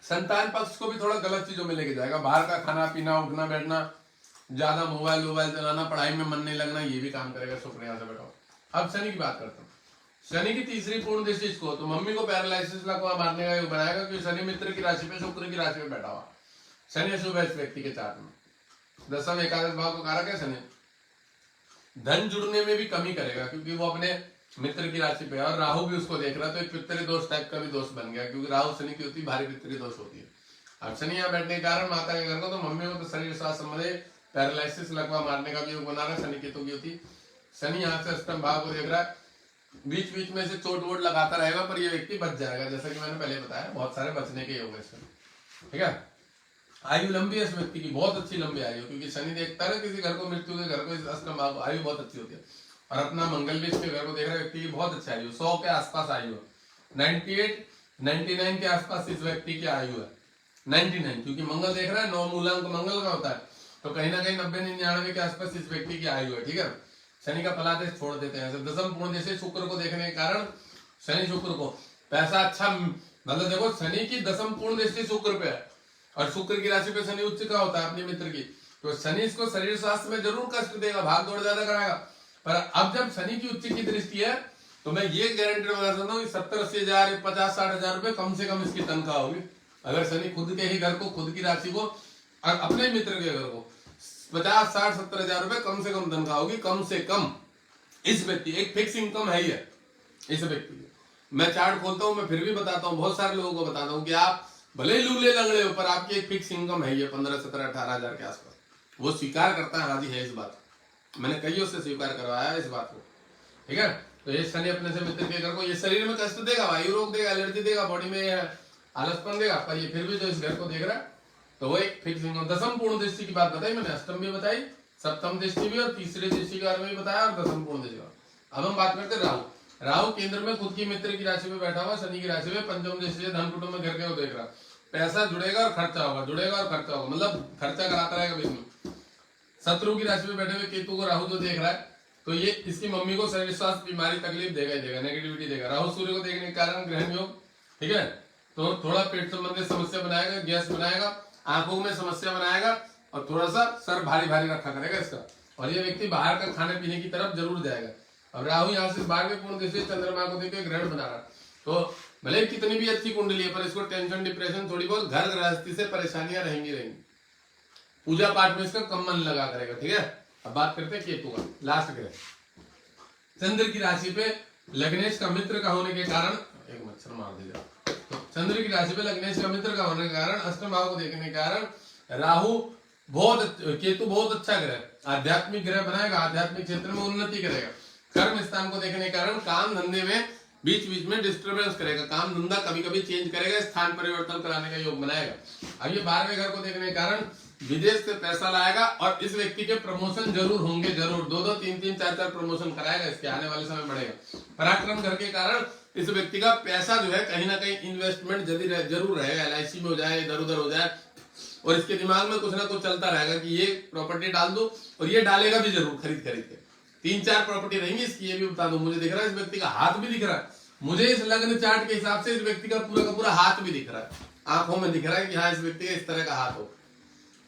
संतान पक्ष को भी थोड़ा गलत चीजों में लेके जाएगा, बाहर का खाना पीना, उठना बैठना, ज्यादा मोबाइल चलाना, पढ़ाई में मन नहीं लगना, ये भी काम करेगा शुक्र यहाँ से बैठा। अब शनि की बात करता हूँ, शनि की तीसरी पूर्ण दृष्टि इसको, तो मम्मी को पैरालिसिस लकवा मारने का योग बनाएगा, क्योंकि शनि मित्र की राशि पे, शुक्र की राशि में बैठा हुआ, शनि अशुभ है इस व्यक्ति के चार्ट में, दसम एकादश भाव को कारक है शनि, धन जुड़ने में भी कमी करेगा, क्योंकि वो अपने मित्र की राशि पे, और राहु भी उसको देख रहा है, तो एक पितृ दोष टाइप का भी दोष बन गया, क्योंकि राहु शनि की होती भारी पितृ दोष होती है। अब शनि यहाँ बैठने के कारण माता के घर को, तो मम्मी को तो शरीर स्वास्थ्य संबंधी पैरालिसिस लकवा मारने का भी योग बना रहा है, शनि केतु की होती। शनि यहाँ से अष्टम भाव को देख रहा है, बीच बीच में से चोट वोट लगाता रहेगा, पर ये व्यक्ति बच जाएगा, जैसा कि मैंने पहले बताया, बहुत सारे बचने के योग है इसमें। ठीक है, आयु लंबी है इस व्यक्ति की, बहुत अच्छी लंबी आयु, क्योंकि शनि देखता है किसी घर को, मृत्यु के घर को, इस अष्टम भाव को, आयु बहुत अच्छी होती है। और अपना मंगल भी इसके घर को देख रहा है, व्यक्ति की बहुत अच्छी आयु, 100 के आसपास आयु है, 98 99 के आसपास इस व्यक्ति की आयु है, 99, क्योंकि मंगल देख रहा है, 9 मूलांक मंगल का होता है, तो कहीं ना कहीं 90 99 के आसपास इस व्यक्ति की आयु है। ठीक है, शनि का फलादेश छोड़ देते हैं, दसम पूर्ण जैसे शुक्र को देखने के कारण, शनि शुक्र को पैसा अच्छा, मतलब देखो शनि की दसम पूर्ण दृष्टि शुक्र पे है, और शुक्र की राशि पे शनि उच्च का होता है अपने मित्र की, तो शनि इसको शरीर स्वास्थ्य में जरूर कष्ट देगा, भाग दौड़ ज्यादा कराएगा, पर अब जब शनि की उच्च की दृष्टि है, तो मैं ये गारंटी बता सकता हूँ 70-80 हजार, 50-60 हजार रुपए कम से कम इसकी तनख्वाह होगी, अगर शनि खुद के ही घर को, खुद की राशि को, और अपने मित्र के घर को 50-60-70 हजार रुपए कम से कम तनख्वाह होगी, कम से कम। इस व्यक्ति एक फिक्स इनकम है ही है इस व्यक्ति की। मैं चार्ट खोलता हूँ, मैं फिर भी बताता हूँ, बहुत सारे लोगों को बताता हूँ कि आप भले ही लूले लंगड़े हो, पर आपकी एक फिक्स इनकम है ही है, 15-17-18 हजार के आसपास, वो स्वीकार करता है, राजी है इस बात, मैंने कईयों से स्वीकार करवाया है इस बात को, ठीक है। तो ये शनि अपने से मित्र के घर को, ये शरीर में कष्ट देगा, वायु रोग देगा, एलर्जी देगा, बॉडी में आलसपन देगा, पर ये फिर भी जो इस घर को देख रहा है तो वो एक फिक्सिंग। दसम पूर्ण दृष्टि की बात बताई मैंने, अष्टम भी बताई, सप्तम दृष्टि भी और तीसरे दृष्टि के बारे में भी बताया और दसम पूर्ण दृष्टि। अब हम बात करते हैं राहु। राहु केंद्र में खुद की मित्र की राशि में बैठा हुआ, शनि की राशि में पंचम दृष्टि से धन कुटुंब में घर के देख रहा, पैसा जुड़ेगा और खर्चा होगा, जुड़ेगा और खर्चा होगा, मतलब खर्चा कराता रहेगा बीच में। शत्रु की राशि में बैठे हुए केतु को राहु जो देख रहा है तो ये इसकी मम्मी को शरीर स्वास्थ्य बीमारी तकलीफ देगा ही देगा, नेगेटिविटी देगा। राहु सूर्य को देखने के कारण ग्रहण योग, ठीक है, तो थोड़ा पेट संबंधी समस्या बनाएगा, गैस बनाएगा, आंखों में समस्या बनाएगा और थोड़ा सा सर भारी भारी रखा करेगा इसका, और ये व्यक्ति बाहर का खाने पीने की तरफ जरूर जाएगा। अब राहु यहाँ से 12वें पूर्ण दृष्टि चंद्रमा को देकर ग्रहण बना रहा, तो भले कितनी भी अच्छी कुंडली है पर इसको टेंशन डिप्रेशन थोड़ी बहुत घर गृहस्थी से परेशानियां रहेंगी। पूजा पाठ में इसका कम मन लगा करेगा, ठीक है। अब बात करते हैं केतु का, लास्ट ग्रह। चंद्र की राशि पे लग्नेश का मित्र का होने के कारण, एक मच्छर मार दीजिए, तो चंद्र की राशि पे लग्नेश का मित्र का होने के कारण, अष्टम भाव को देखने के कारण राहु केतु बहुत अच्छा ग्रह, आध्यात्मिक ग्रह बनाएगा, आध्यात्मिक क्षेत्र में उन्नति करेगा। कर्म स्थान को देखने के कारण काम धंधे में बीच बीच में डिस्टर्बेंस करेगा, काम धंधा कभी कभी चेंज करेगा, स्थान परिवर्तन कराने का योग बनाएगा। अब ये 12वें घर को देखने के कारण विदेश से पैसा लाएगा और इस व्यक्ति के प्रमोशन जरूर होंगे, जरूर 2-2, 3-3, 4-4 प्रमोशन कराएगा, इसके आने वाले समय बढ़ेगा। पराक्रम घर के कारण इस व्यक्ति का पैसा जो है कहीं ना कहीं इन्वेस्टमेंट जरूर रहेगा, LIC में हो जाए, इधर उधर हो जाए, और इसके दिमाग में कुछ ना कुछ चलता रहेगा कि ये प्रॉपर्टी डाल दो, और ये डालेगा भी जरूर खरीद खरीद के। 3-4 प्रॉपर्टी रहेंगी इसकी, ये भी बता दो। मुझे दिख रहा है इस व्यक्ति का हाथ भी दिख रहा है, मुझे इस लग्न चार्ट के हिसाब से इस व्यक्ति का पूरा हाथ भी दिख रहा है, आंखों में दिख रहा है कि हाँ इस व्यक्ति का इस तरह का हाथ हो।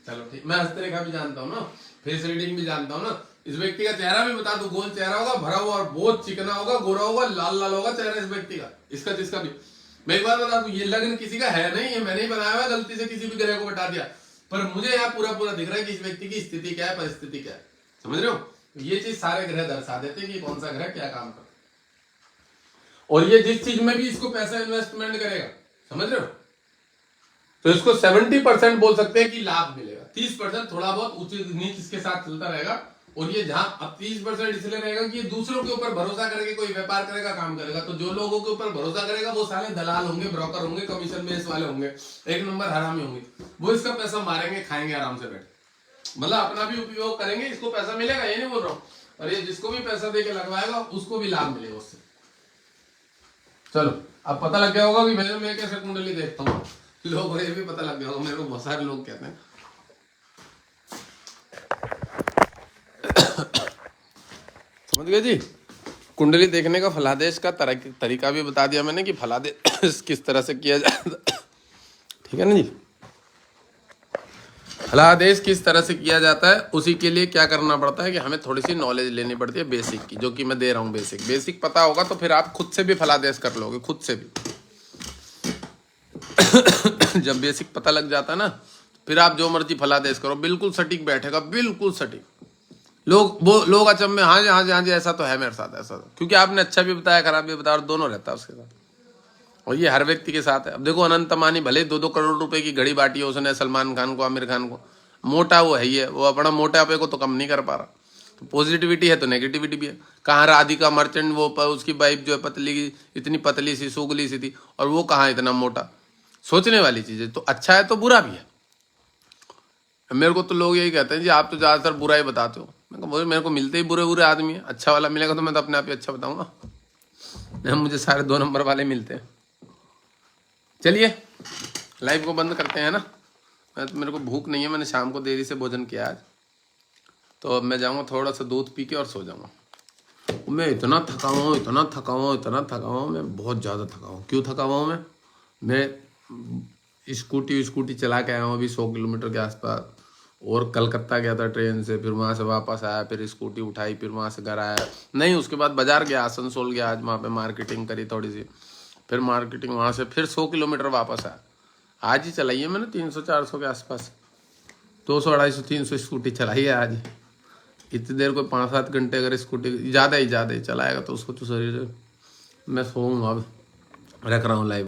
चलो ठीक, मैं हस्तरेखा भी जानता हूँ ना, फेस रीडिंग भी जानता हूँ ना, इस व्यक्ति का चेहरा भी बता दो, गोल चेहरा होगा, भरा हुआ और बहुत चिकना होगा, गोरा होगा, लाल लाल होगा चेहरा इस व्यक्ति का, इसका जिसका भी। मैं एक बार बता दूं, ये लग्न किसी का है नहीं, ये मैंने ही बनाया हुआ, गलती से किसी भी ग्रह को बता दिया, पर मुझे यहाँ पूरा दिख रहा है कि इस व्यक्ति की स्थिति क्या है, परिस्थिति क्या है, समझ रहे हो। ये चीज सारे ग्रह दर्शा देते हैं कि कौन सा ग्रह क्या काम करता है, और ये जिस चीज में भी इसको पैसा इन्वेस्टमेंट करेगा, समझ रहे हो, तो इसको 70% बोल सकते हैं कि लाभ मिलेगा, 30% थोड़ा बहुत ऊंची नीच इसके साथ चलता रहेगा, और ये जहां अब 30% इसलिए रहेगा कि ये दूसरों के ऊपर भरोसा करके कोई व्यापार करेगा, काम करेगा, तो जो लोगों के ऊपर भरोसा करेगा वो साले दलाल होंगे, ब्रोकर होंगे, कमीशन बेस वाले होंगे, एक नंबर हरामी होंगे, वो इसका पैसा मारेंगे, खाएंगे आराम से बैठ, मतलब अपना भी उपयोग करेंगे, इसको पैसा मिलेगा, ये नहीं बोल रहा हूँ, और ये जिसको भी पैसा देके लगवाएगा उसको भी लाभ मिलेगा उससे। चलो अब पता लग गया होगा कि मैं कैसे कुंडली देखता हूँ, लोगों को ये भी पता लग गया होगा, मेरे को बहुत सारे लोग कहते हैं। समझ गए जी, कुंडली देखने का फलादेश का तरीका भी बता दिया मैंने कि फलादेश किस तरह से किया जाता, ठीक है ना जी। फलादेश किस तरह से किया जाता है, उसी के लिए क्या करना पड़ता है कि हमें थोड़ी सी नॉलेज लेनी पड़ती है बेसिक की, जो कि मैं दे रहा हूँ। बेसिक पता होगा तो फिर आप खुद से भी फलादेश कर लोगे, खुद से भी। जब बेसिक पता लग जाता है ना, फिर आप जो मर्जी फलादेश करो, बिल्कुल सटीक बैठेगा, बिल्कुल सटीक। लोग अचंभे, हाँ जी ऐसा तो है मेरे साथ, ऐसा तो, क्योंकि आपने अच्छा भी बताया खराब भी बताया, और दोनों रहता है उसके साथ, और ये हर व्यक्ति के साथ है। अब देखो अनंत अंबानी भले 2-2 करोड़ रुपए की घड़ी बांटी है उसने सलमान खान को, आमिर खान को, मोटा वो है ही है, वो अपना मोटापे को तो कम नहीं कर पा रहा। तो पॉजिटिविटी है तो नेगेटिविटी भी है। कहाँ राधिका मर्चेंट, वो उसकी वाइफ जो है पतली, इतनी पतली सी सुगली सी थी, और वो कहाँ इतना मोटा। सोचने वाली चीज है, तो अच्छा है तो बुरा भी है। मेरे को तो लोग यही कहते हैं जी आप तो ज्यादातर बुरा ही बताते हो। मेरे को मिलते ही बुरे आदमी है, अच्छा वाला मिलेगा तो मैं तो अपने आप ही अच्छा बताऊंगा। मुझे सारे 2 नंबर वाले मिलते हैं। चलिए लाइव को बंद करते हैं ना, मेरे को भूख नहीं है, मैंने शाम को देरी से भोजन किया आज, तो अब मैं जाऊंगा थोड़ा सा दूध पी के और सो जाऊंगा। मैं इतना थका हुआ हूँ, मैं बहुत ज़्यादा थका हूँ। क्यों थका हुआ हूँ मैं स्कूटी चला के आया हूँ अभी 100 किलोमीटर के आसपास, और कलकत्ता गया था ट्रेन से, फिर वहाँ से वापस आया, फिर स्कूटी उठाई, फिर वहाँ से घर आया, नहीं उसके बाद बाजार गया, आसनसोल गया, आज वहाँ पे मार्केटिंग करी थोड़ी सी, फिर मार्केटिंग वहाँ से फिर 100 किलोमीटर वापस आया। आज ही चलाई है मैंने 300-400 के आसपास, 200-250-300 स्कूटी चलाई है आज। इतनी देर कोई 5-7 घंटे अगर स्कूटी ज़्यादा ही चलाएगा तो उसको तो शरीर, मैं सोऊंगा अब, रख रहा हूँ लाइव।